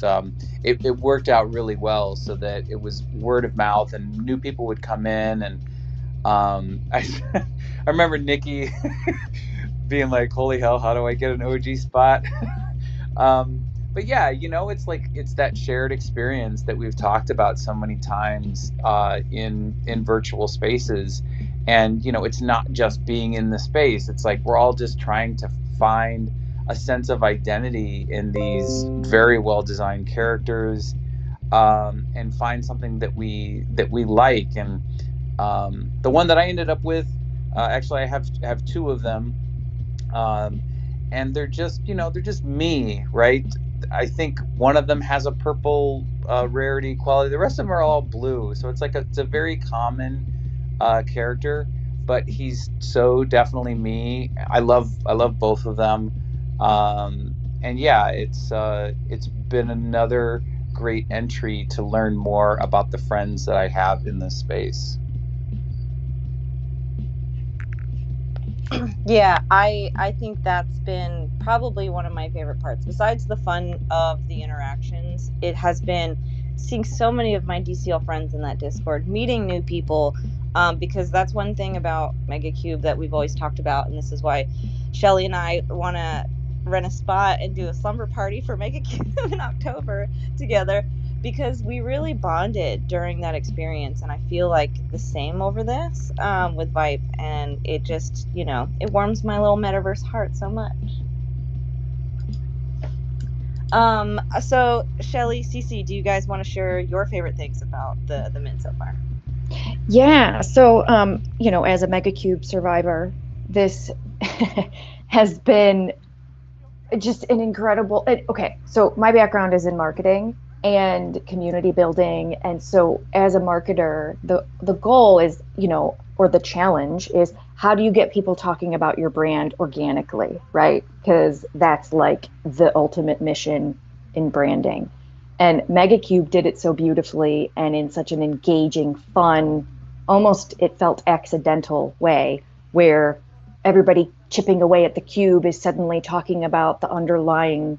it worked out really well, so that it was word of mouth, and new people would come in, and I I remember Nikki being like, "Holy hell, how do I get an OG spot?" But yeah, it's like it's that shared experience that we've talked about so many times in virtual spaces, and it's not just being in the space. It's like we're all just trying to find a sense of identity in these very well designed characters, and find something that we like. And the one that I ended up with, actually, I have two of them, um, and they're just me, right? I think one of them has a purple rarity quality. The rest of them are all blue, so it's a very common character, but he's so definitely me. I love both of them, and yeah, it's been another great entry to learn more about the friends that I have in this space. Yeah, I think that's been probably one of my favorite parts. Besides the fun of the interactions, it has been seeing so many of my DCL friends in that Discord, meeting new people, because that's one thing about MegaCube that we've always talked about, and this is why Shelly and I want to rent a spot and do a slumber party for MegaCube in October together, because we really bonded during that experience, and I feel like the same over this, with Vipe, and it just, it warms my little metaverse heart so much. So Shelly, Cece, do you guys want to share your favorite things about the mint so far? Yeah. So, as a MegaCube survivor, this has been just an incredible. Okay, so my background is in marketing and community building, and so as a marketer, the goal is, or the challenge is, how do you get people talking about your brand organically, right? Because that's like the ultimate mission in branding. And Megacube did it so beautifully and in such an engaging, fun, almost it felt accidental way, where everybody chipping away at the cube is suddenly talking about the underlying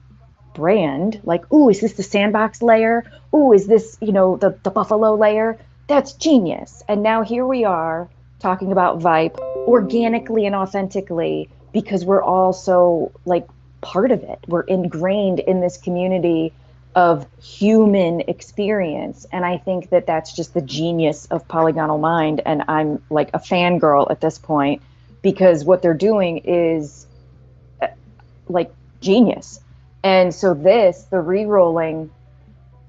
brand. Like, ooh, is this the sandbox layer? Ooh, is this, the buffalo layer? That's genius. And now here we are talking about Vipe organically and authentically, because we're all so like part of it. We're ingrained in this community of human experience. And I think that that's just the genius of Polygonal Mind. And I'm like a fangirl at this point, because what they're doing is like genius. And so the re-rolling,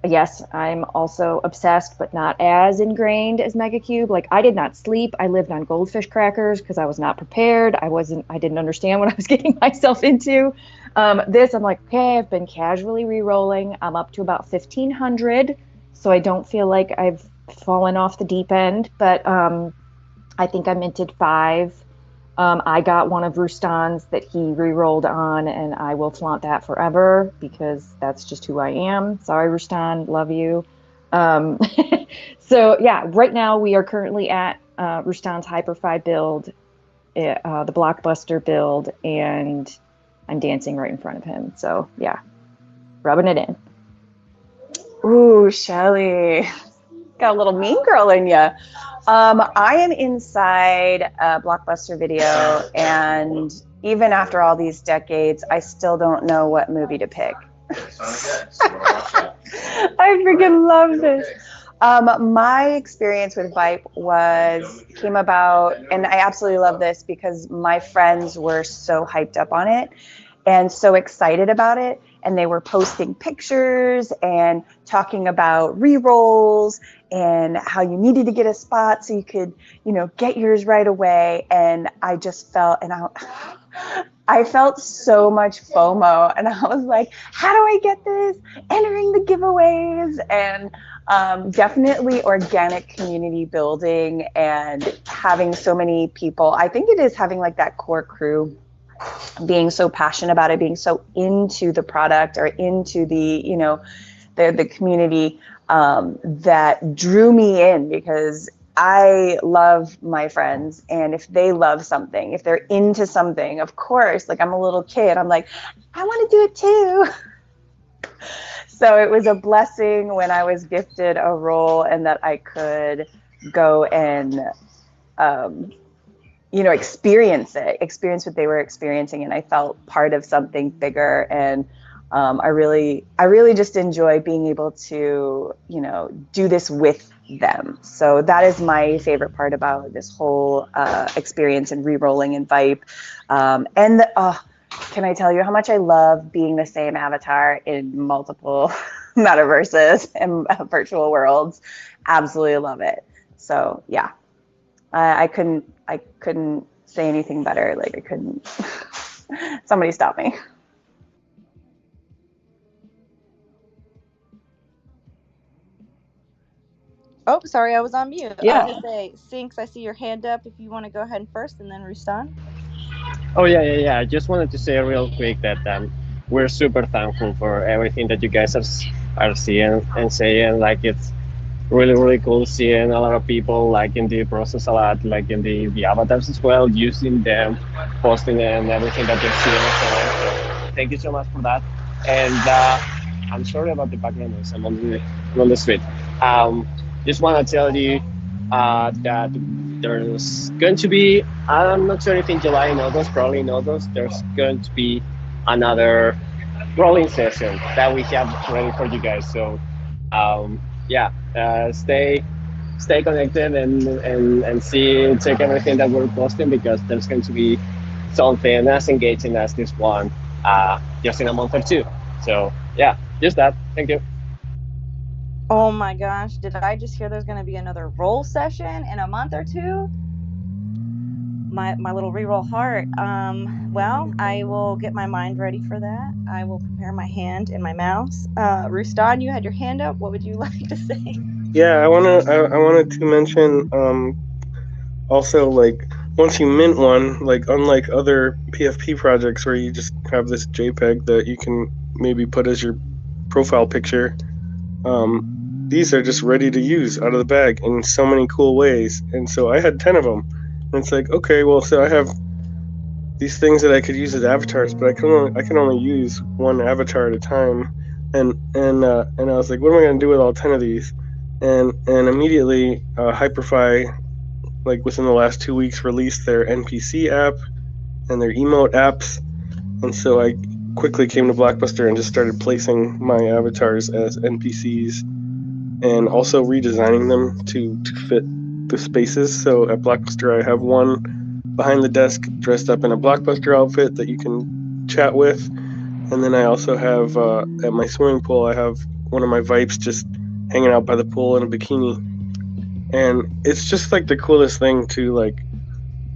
yes, I'm also obsessed, but not as ingrained as Megacube. Like, I did not sleep. I lived on goldfish crackers because I was not prepared. I didn't understand what I was getting myself into. I'm like, okay, I've been casually re-rolling. I'm up to about 1,500. So I don't feel like I've fallen off the deep end, but I think I minted 5. I got one of Rustan's that he re-rolled on, and I will flaunt that forever because that's just who I am. Sorry, Rustan, love you. Um, so yeah, right now we are currently at Rustan's Hyperfi build, the Blockbuster build, and I'm dancing right in front of him. So yeah, rubbing it in. Ooh, Shelly, got a little mean girl in you. I am inside a Blockbuster Video, and even after all these decades, I still don't know what movie to pick. I freaking love this. My experience with Vipe came about, and I absolutely love this because my friends were so hyped up on it and so excited about it. And they were posting pictures and talking about re-rolls and how you needed to get a spot so you could, get yours right away. And I just felt, I felt so much FOMO, and I was like, how do I get this? Entering the giveaways, and definitely organic community building and having so many people. I think it is having like that core crew being so passionate about it, being so into the product or into the, the community, that drew me in, because I love my friends, and if they love something, if they're into something, of course, like I'm a little kid, I'm like, I want to do it too. So it was a blessing when I was gifted a role and that I could go and experience what they were experiencing, and I felt part of something bigger. And I really just enjoy being able to, do this with them. So that is my favorite part about this whole experience and re-rolling and Vipe. Can I tell you how much I love being the same avatar in multiple metaverses and virtual worlds? Absolutely love it. So yeah. I couldn't say anything better. Like I couldn't. Somebody stop me. Oh, sorry, I was on mute. Yeah. I was gonna say, Sinks, I see your hand up. If you want to go ahead and first, and then Rustan. Oh yeah. I just wanted to say real quick that we're super thankful for everything that you guys are seeing and saying. Like, it's really cool seeing a lot of people like in the process a lot, like in the avatars as well, using them, posting and everything that they're seeing. So thank you so much for that. And I'm sorry about the background noise. I'm on the street. Um, just want to tell you that there's going to be, I'm not sure if in July and August, probably in August, there's going to be another rolling session that we have ready for you guys. So yeah, stay connected and check everything that we're posting, because there's going to be something as engaging as this one just in a month or two. So yeah, just that. Thank you. Oh my gosh, did I just hear there's going to be another roll session in a month or two? My little reroll heart. Well, I will get my mind ready for that. I will prepare my hand and my mouse. Rustan, you had your hand up. What would you like to say? Yeah, I wanted to mention also, like, once you mint one, like unlike other PFP projects where you just have this JPEG that you can maybe put as your profile picture, these are just ready to use out of the bag in so many cool ways. And so I had 10 of them. And it's like, okay, well, so I have these things that I could use as avatars, but I can only use one avatar at a time. And I was like, what am I going to do with all 10 of these? And immediately Hyperfy, like within the last 2 weeks, released their NPC app and their emote apps. And so I quickly came to Blockbuster and just started placing my avatars as NPCs and also redesigning them to fit the spaces. So at Blockbuster, I have one behind the desk dressed up in a Blockbuster outfit that you can chat with. And then I also have at my swimming pool, I have one of my Vipes just hanging out by the pool in a bikini. And it's just like the coolest thing to like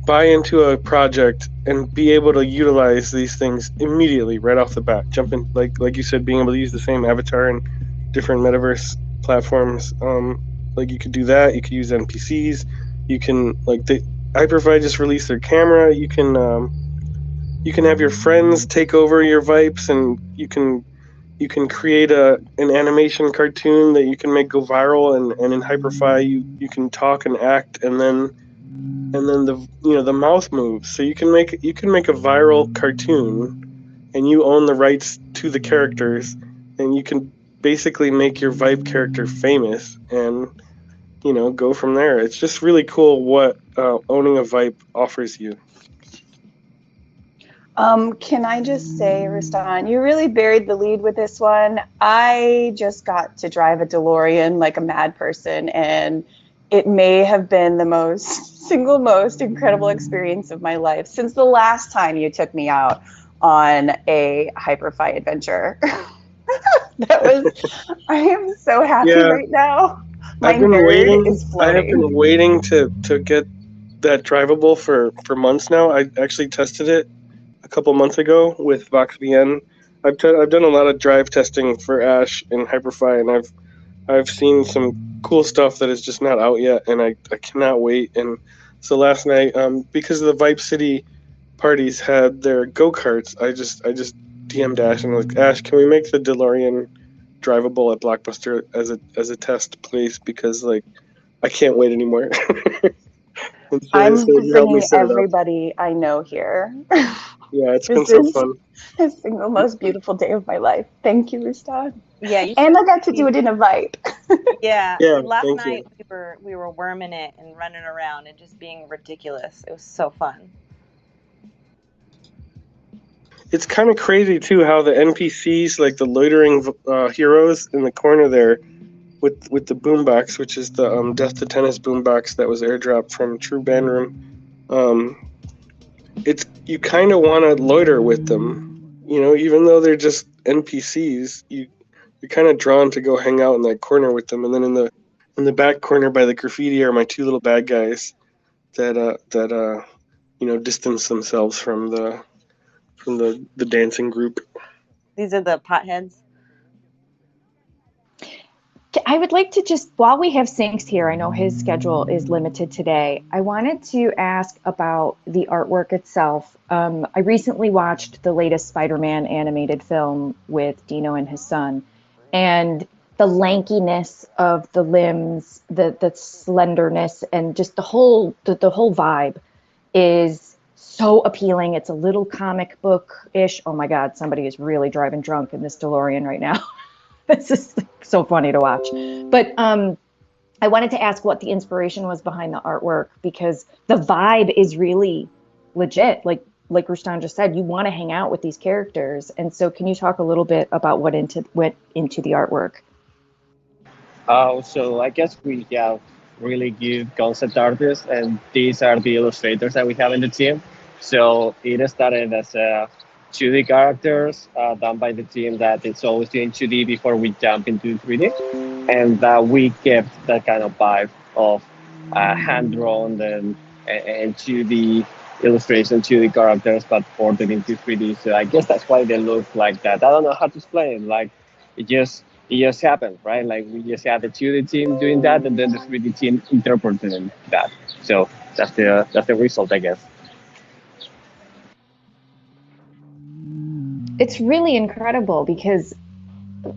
buy into a project and be able to utilize these things immediately right off the bat. Jump in, like you said, being able to use the same avatar in different metaverse platforms. Like you could do that. You could use NPCs. You can like the Hyperfy just released their camera. You can have your friends take over your Vipes, and you can create an animation cartoon that you can make go viral. And in Hyperfy, you can talk and act, and then the mouth moves, so you can make a viral cartoon, and you own the rights to the characters, and you can basically make your Vipe character famous, and go from there. It's just really cool what owning a Vipe offers you. Can I just say, Rustan, you really buried the lead with this one. I just got to drive a DeLorean like a mad person, and it may have been the single most incredible experience of my life since the last time you took me out on a Hyperfy adventure. I am so happy Yeah, right now. My I've been nerd waiting. is I have been floating. waiting to get that drivable for months now. I actually tested it a couple months ago with VoxBN. I've done a lot of drive testing for Ash and Hyperfy, and I've seen some cool stuff that is just not out yet, and I cannot wait. And so last night, because the Vipe City parties had their go karts, I just DM'd Ash and was like, Ash, can we make the DeLorean drivable at Blockbuster as a test, please? Because like I can't wait anymore. And so I'm you helped me bringing set it up. everybody I know here. Yeah, it's been This so is fun. the single most beautiful day of my life. Thank you, Rustan. Yeah, you And should. I got to do it in a Vibe. Yeah, Yeah, last thank you. night we were worming it and running around and just being ridiculous. It was so fun. It's kind of crazy too how the NPCs, like the loitering heroes in the corner there, with the boombox, which is the Death to Tennis boombox that was airdropped from True Bandroom. Um, it's you kind of want to loiter with them, even though they're just NPCs. You're kind of drawn to go hang out in that corner with them, and then in the back corner by the graffiti are my two little bad guys that distance themselves from the dancing group. These are the potheads. I would like to just, while we have Sinks here, I know his schedule is limited today. I wanted to ask about the artwork itself. I recently watched the latest Spider-Man animated film with Dino and his son, and the lankiness of the limbs, the slenderness, and just the whole vibe is so appealing. It's a little comic book-ish. Oh my God, somebody is really driving drunk in this DeLorean right now. This is so funny to watch. But I wanted to ask what the inspiration was behind the artwork, because the vibe is really legit. Like Rustan just said, you want to hang out with these characters. And so can you talk a little bit about what went into the artwork? So I guess we have really good concept artists, and these are the illustrators that we have in the team. So it started as 2D characters done by the team that it's always doing 2D before we jump into 3D, and we kept that kind of vibe of hand drawn and 2D illustration, 2D characters, but ported into 3D. So I guess that's why they look like that. I don't know how to explain. Like it just it just happened, right? Like we just had the 2D team doing that, and then the 3D team interpreting that. So that's the result, I guess. It's really incredible because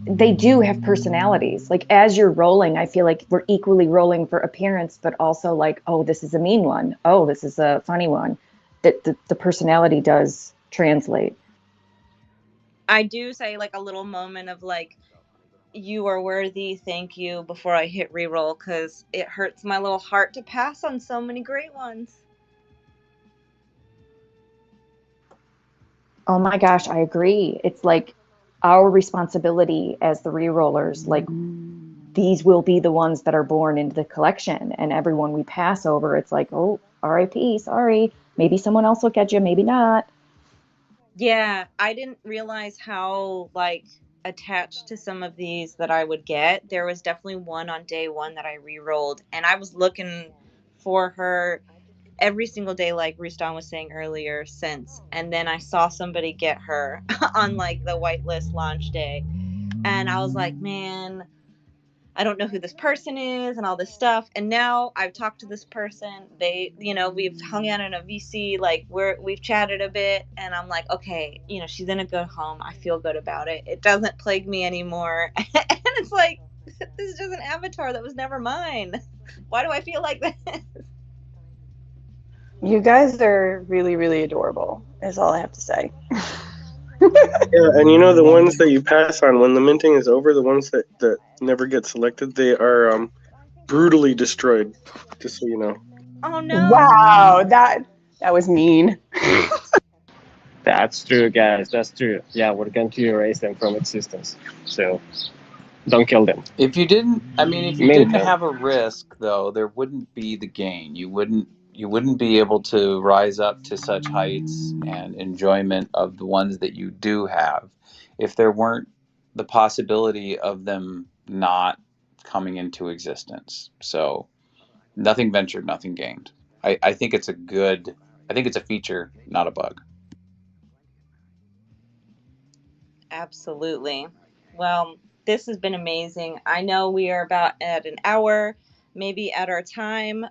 they do have personalities. Like as you're rolling, I feel like we're equally rolling for appearance, but also like, oh, this is a mean one. Oh, this is a funny one. That the personality does translate. I do say like a little moment of like, you are worthy, thank you, before I hit reroll, because it hurts my little heart to pass on so many great ones. Oh my gosh, I agree. It's like our responsibility as the rerollers, like these will be the ones that are born into the collection. And everyone we pass over, it's like, oh, RIP, sorry. Maybe someone else will catch you, maybe not. Yeah, I didn't realize how like attached to some of these that I would get. There was definitely one on day one that I re-rolled, and I was looking for her every single day, like Rustan was saying earlier, since. And then I saw somebody get her on like the whitelist launch day, and I was like, man, I don't know who this person is and all this stuff. And now I've talked to this person. They, we've hung out in a VC, like we've chatted a bit, and I'm like, okay, she's in a good home. I feel good about it. It doesn't plague me anymore. And it's like, this is just an avatar that was never mine. Why do I feel like this? You guys are really, really adorable, is all I have to say. Yeah, and the ones that you pass on when the minting is over, the ones that never get selected, they are brutally destroyed. Just so you know. Oh no. Wow, that was mean. That's true, guys. That's true. Yeah, we're going to erase them from existence. So don't kill them. If you didn't, I mean, if you Mint didn't them. have a risk, though, there wouldn't be the gain. You wouldn't be able to rise up to such heights and enjoyment of the ones that you do have if there weren't the possibility of them not coming into existence. So nothing ventured, nothing gained. I think it's a good, I think it's a feature, not a bug. Absolutely. Well, this has been amazing. I know we are about at an hour, maybe at our time.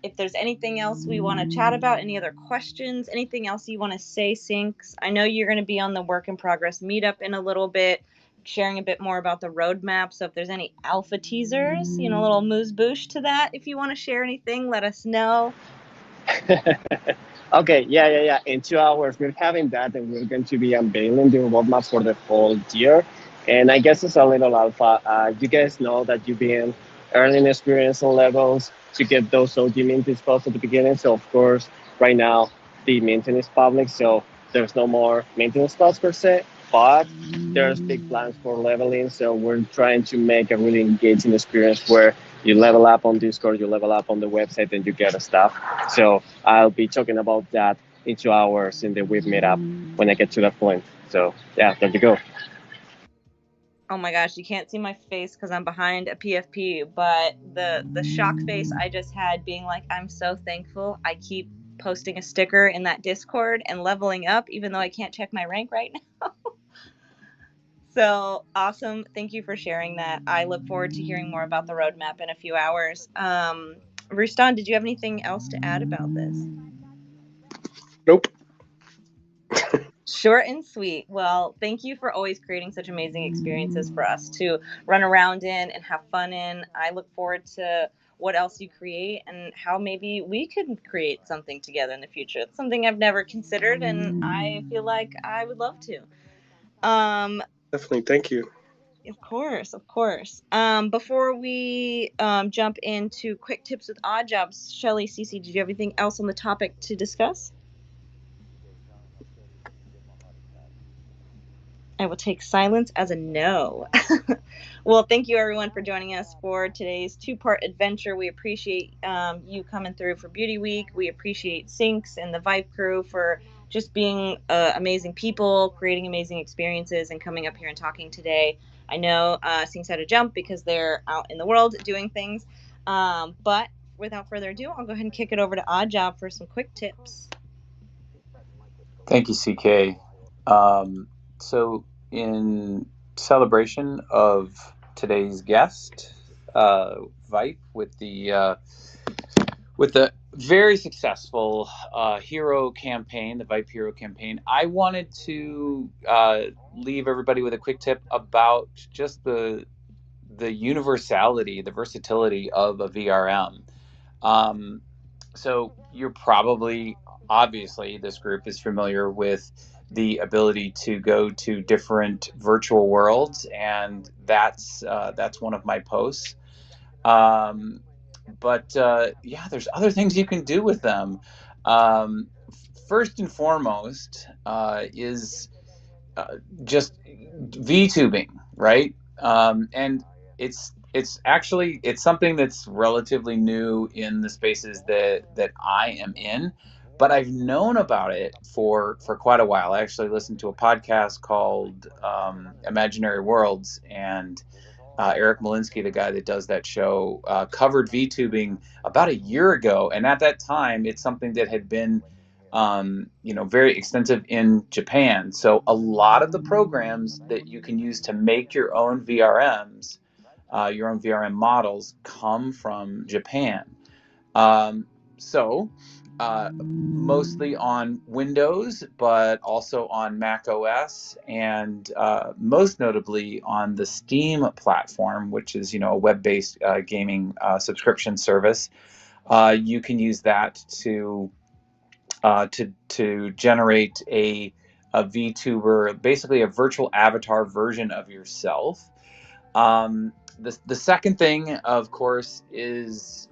If there's anything else we want to chat about, any other questions, anything else you want to say, Sinks, I know you're going to be on the Work in Progress meetup in a little bit, sharing a bit more about the roadmap. So if there's any alpha teasers, a little moose boosh to that, if you want to share anything, let us know. Okay, yeah. In 2 hours, we're having that, and we're going to be unveiling the roadmap for the whole year. And I guess it's a little alpha. You guys know that you've been earning experience on levels to get those OG minting spots at the beginning. So, of course, right now, the minting is public, so there's no more maintenance spots per se, but there's big plans for leveling. So, we're trying to make a really engaging experience where you level up on Discord, you level up on the website, and you get stuff. So I'll be talking about that in 2 hours in the WIP meetup when I get to that point. So yeah, there you go. Oh my gosh, you can't see my face because I'm behind a PFP, but the shock face I just had being like, I'm so thankful. I keep posting a sticker in that Discord and leveling up, even though I can't check my rank right now. So awesome. Thank you for sharing that. I look forward to hearing more about the roadmap in a few hours. Rustan, did you have anything else to add about this? Nope. Short and sweet. Well, thank you for always creating such amazing experiences for us to run around in and have fun in. I look forward to what else you create and how maybe we could create something together in the future. It's something I've never considered, and I feel like I would love to. Um, Definitely. Thank you. of course, of course. Before we jump into quick tips with odd jobs, Shelly, Cece, did you have anything else on the topic to discuss? I will take silence as a no. Well, thank you everyone for joining us for today's two-part adventure. We appreciate you coming through for Beauty Week. We appreciate Sinks and the Vibe crew for just being amazing people, creating amazing experiences, and coming up here and talking today. I know Sinks had to jump because they're out in the world doing things. But without further ado, I'll go ahead and kick it over to Odd Job for some quick tips. Thank you, CK. So, in celebration of today's guest, Vipe, with the with the very successful hero campaign, the Vipe Hero campaign, I wanted to leave everybody with a quick tip about just the universality, the versatility of a VRM. Um, so you're probably, obviously, this group is familiar with the ability to go to different virtual worlds, and that's one of my posts. Um, but yeah, there's other things you can do with them. Um, First and foremost is just VTubing, right? And it's actually it's something that's relatively new in the spaces that I am in, but I've known about it for quite a while. I actually listened to a podcast called Imaginary Worlds, and Eric Malinsky, the guy that does that show, covered VTubing about a year ago, and at that time, it's something that had been, very extensive in Japan. So a lot of the programs that you can use to make your own VRMs, your own VRM models, come from Japan. So, mostly on Windows, but also on Mac OS, and most notably on the Steam platform, which is a web-based gaming subscription service. You can use that to generate a VTuber, basically a virtual avatar version of yourself. The second thing, of course, is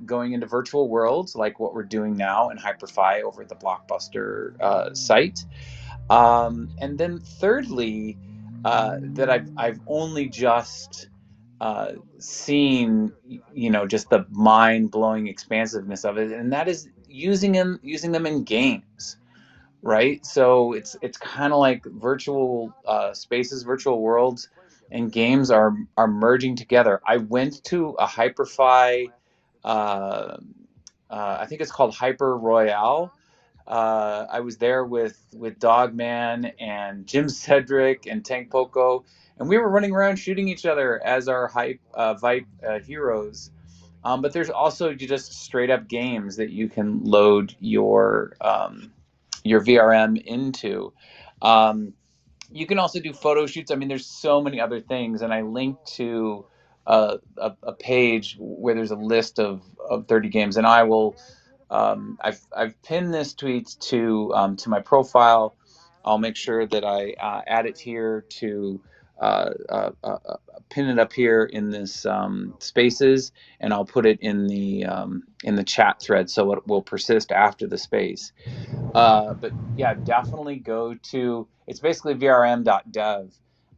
going into virtual worlds like what we're doing now in Hyperfi over at the Blockbuster site. And then thirdly, that I've only just seen, just the mind blowing expansiveness of it, and that is using them in games, right? So it's kind of like virtual spaces, virtual worlds, and games are merging together. I went to a Hyperfi, uh, I think it's called Hyper Royale. I was there with Dogman and Jim Cedric and Tank Poco, and we were running around shooting each other as our Vipe heroes. But there's also just straight up games that you can load your VRM into. Um, you can also do photo shoots. I mean, there's so many other things, and I linked to a page where there's a list of 30 games, and I will. I've pinned this tweet to my profile. I'll make sure that I add it here to pin it up here in this spaces, and I'll put it in the chat thread so it will persist after the space. But yeah, definitely go to, it's basically vrm.dev.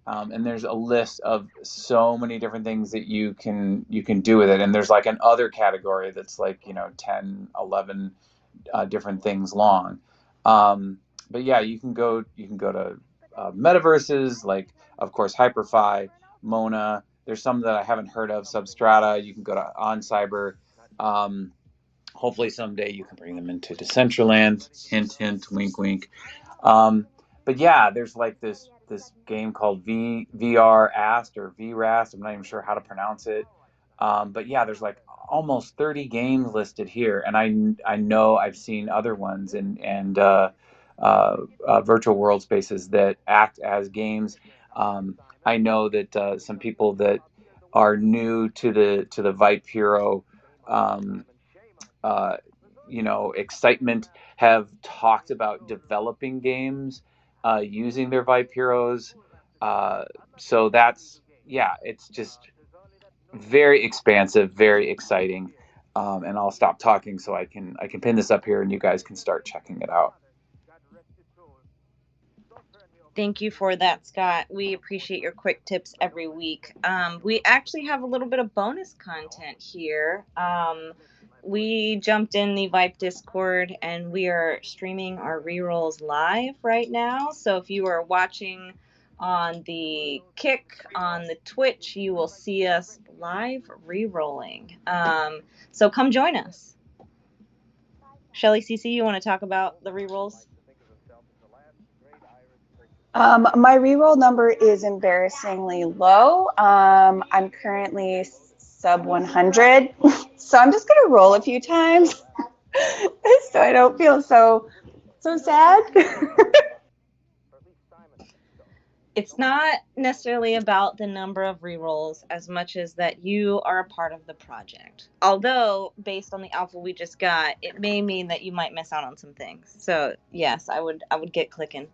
And there's a list of so many different things that you can do with it. And there's like an other category that's like, 10, 11 different things long. But yeah, you can go to metaverses, like of course Hyperfi, Mona. There's some that I haven't heard of, Substrata. You can go to OnCyber. Um, Hopefully someday you can bring them into Decentraland. Hint, hint, wink, wink. Um, but yeah, there's like this game called VR Ast or VRAST. I'm not even sure how to pronounce it. But yeah, there's like almost 30 games listed here, and I know I've seen other ones and virtual world spaces that act as games. I know that some people that are new to the Vipe Hero. Um, uh, Excitement have talked about developing games using their Vipe Heroes. Uh, so yeah, it's just very expansive, very exciting. And I'll stop talking so I can pin this up here and you guys can start checking it out. Thank you for that, Scott. We appreciate your quick tips every week. We actually have a little bit of bonus content here. We jumped in the Vibe Discord and we are streaming our rerolls live right now. So if you are watching on the Kick on the Twitch, you will see us live rerolling. So come join us. Shelly CC, you want to talk about the rerolls? My reroll number is embarrassingly low. I'm currently sub 100. So I'm just gonna roll a few times so I don't feel so sad. It's not necessarily about the number of rerolls as much as that you are a part of the project. Although, based on the alpha we just got, it may mean that you might miss out on some things. So yes, I would get clicking.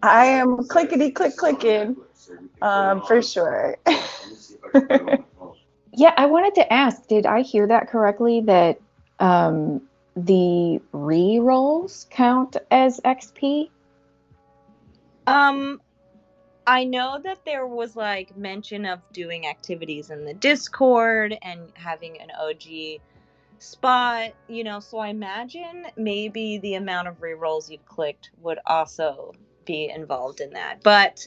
I am clickety clicking for sure. Yeah, I wanted to ask, did I hear that correctly that the re-rolls count as XP? I know that there was like mention of doing activities in the Discord and having an OG spot, you know, so I imagine maybe the amount of rerolls you've clicked would also be involved in that. But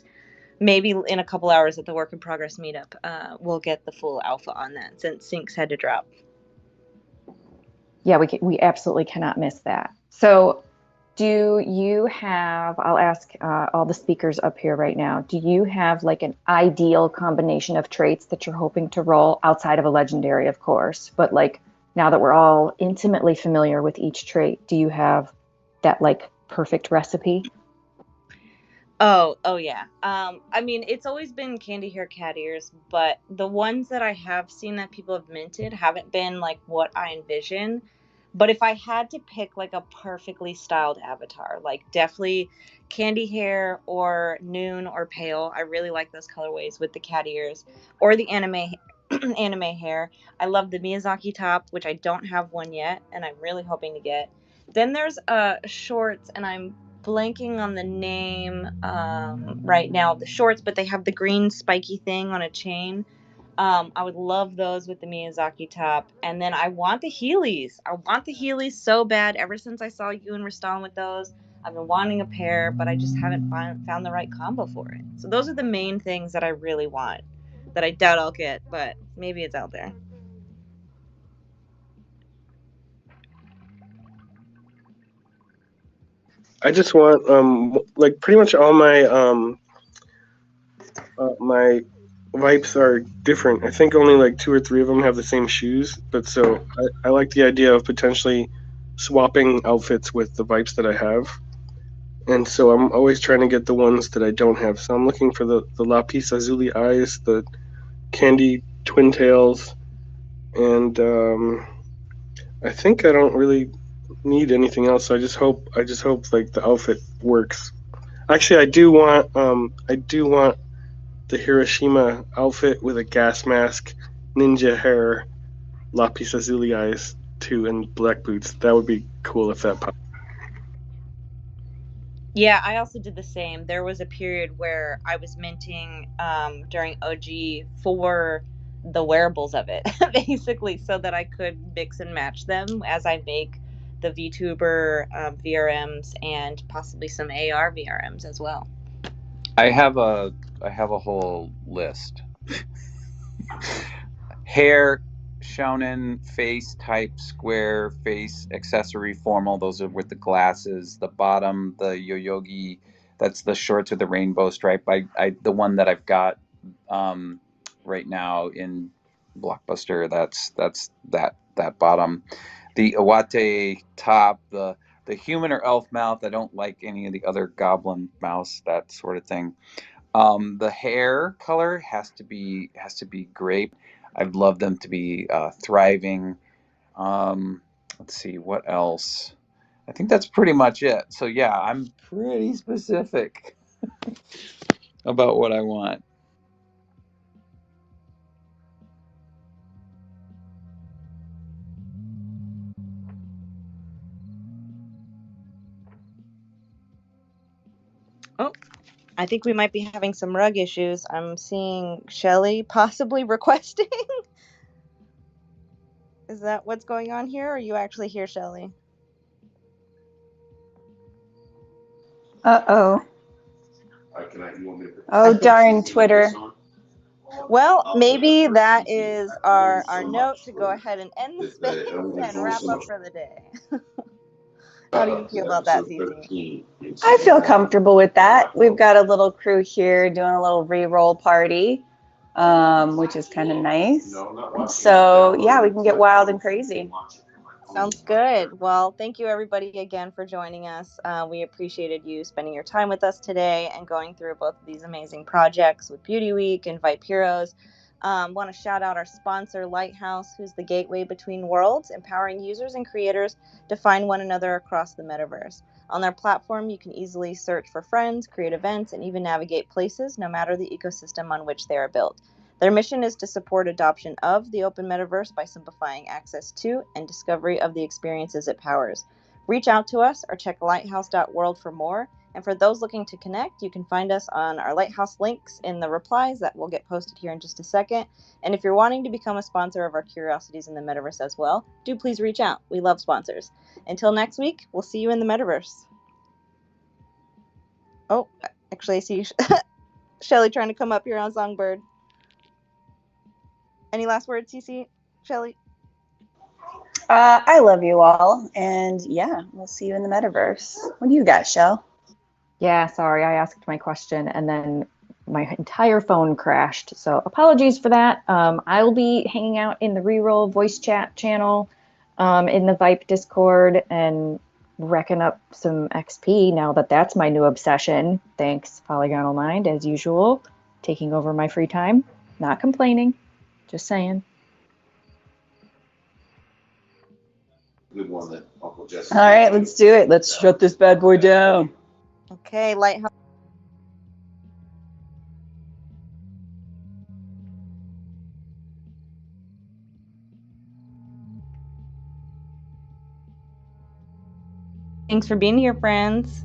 maybe in a couple hours at the work in progress meetup, we'll get the full alpha on that since Sync's had to drop. Yeah, we absolutely cannot miss that. So do you have, I'll ask all the speakers up here right now, do you have like an ideal combination of traits that you're hoping to roll outside of a legendary, of course, but like now that we're all intimately familiar with each trait, do you have that like perfect recipe? Oh yeah. I mean, it's always been candy hair, cat ears, but the ones that I have seen that people have minted haven't been like what I envision. But if I had to pick like a perfectly styled avatar, like definitely candy hair or noon or pale. I really like those colorways with the cat ears or the anime hair. I love the Miyazaki top, which I don't have one yet, and I'm really hoping to get. Then there's shorts, and I'm blanking on the name right now of the shorts, but they have the green spiky thing on a chain. I would love those with the Miyazaki top. And then I want the Heelys. I want the Heelys so bad. Ever since I saw you and Rastan with those, I've been wanting a pair, but I just haven't found the right combo for it. So those are the main things that I really want that I doubt I'll get, but maybe it's out there. I just want like pretty much all my vibes are different. I think only like two or three of them have the same shoes, but so I like the idea of potentially swapping outfits with the vibes that I have. And so I'm always trying to get the ones that I don't have. So I'm looking for the lapis lazuli eyes, the candy twin tails, and I think I don't really need anything else. So I just hope like the outfit works. Actually, I do want the Hiroshima outfit with a gas mask, ninja hair, lapis lazuli eyes too, and black boots. That would be cool if that popped. Yeah, I also did the same. There was a period where I was minting during OG for the wearables of it, basically, so that I could mix and match them as I make the VTuber VRMs and possibly some AR VRMs as well. I have a whole list. Hair, shonen, face type, square, face accessory, formal. Those are with the glasses. The bottom, the yoyogi. That's the shorts with the rainbow stripe. The one that I've got um, right now in Blockbuster. That's that bottom. The Iwate top. The human or elf mouth. I don't like any of the other goblin mouse. That sort of thing. The hair color has to be great. I'd love them to be thriving. Let's see what else. I think that's pretty much it. So yeah, I'm pretty specific about what I want. Oh, I think we might be having some rug issues. I'm seeing Shelly possibly requesting. Is that what's going on here, or are you actually here, Shelly? Uh-oh. Oh, darn Twitter. Well, maybe that is our note to go ahead and end the space and wrap up for the day. How do you feel about that, Cece? I feel comfortable with that. We've got a little crew here doing a little re-roll party. which is kind of nice. So yeah, we can get wild and crazy. Sounds good. Well, thank you everybody again for joining us. We appreciated you spending your time with us today and going through both of these amazing projects with Beauty Week and Vipe Heroes. Want to shout out our sponsor, Lighthouse, who's the gateway between worlds, empowering users and creators to find one another across the metaverse. On their platform, you can easily search for friends, create events, and even navigate places, no matter the ecosystem on which they are built. Their mission is to support adoption of the open metaverse by simplifying access to and discovery of the experiences it powers. Reach out to us or check lighthouse.world for more. And for those looking to connect, you can find us on our Lighthouse links in the replies that will get posted here in just a second. And if you're wanting to become a sponsor of our Curiosities in the Metaverse as well, do please reach out. We love sponsors. Until next week, we'll see you in the Metaverse. Oh, actually, I see Shelly trying to come up here on Songbird. Any last words, Cece? Shelly? I love you all, and yeah, we'll see you in the metaverse. What do you got, Shell? Yeah, sorry, I asked my question and then my entire phone crashed. So apologies for that. I'll be hanging out in the Reroll voice chat channel, in the Vipe Discord, and wrecking up some XP now that that's my new obsession. Thanks, Polygonal Mind, as usual, taking over my free time. Not complaining, just saying. All right, let's do it. Let's shut this bad boy down. Okay, Lighthouse. Thanks for being here, friends.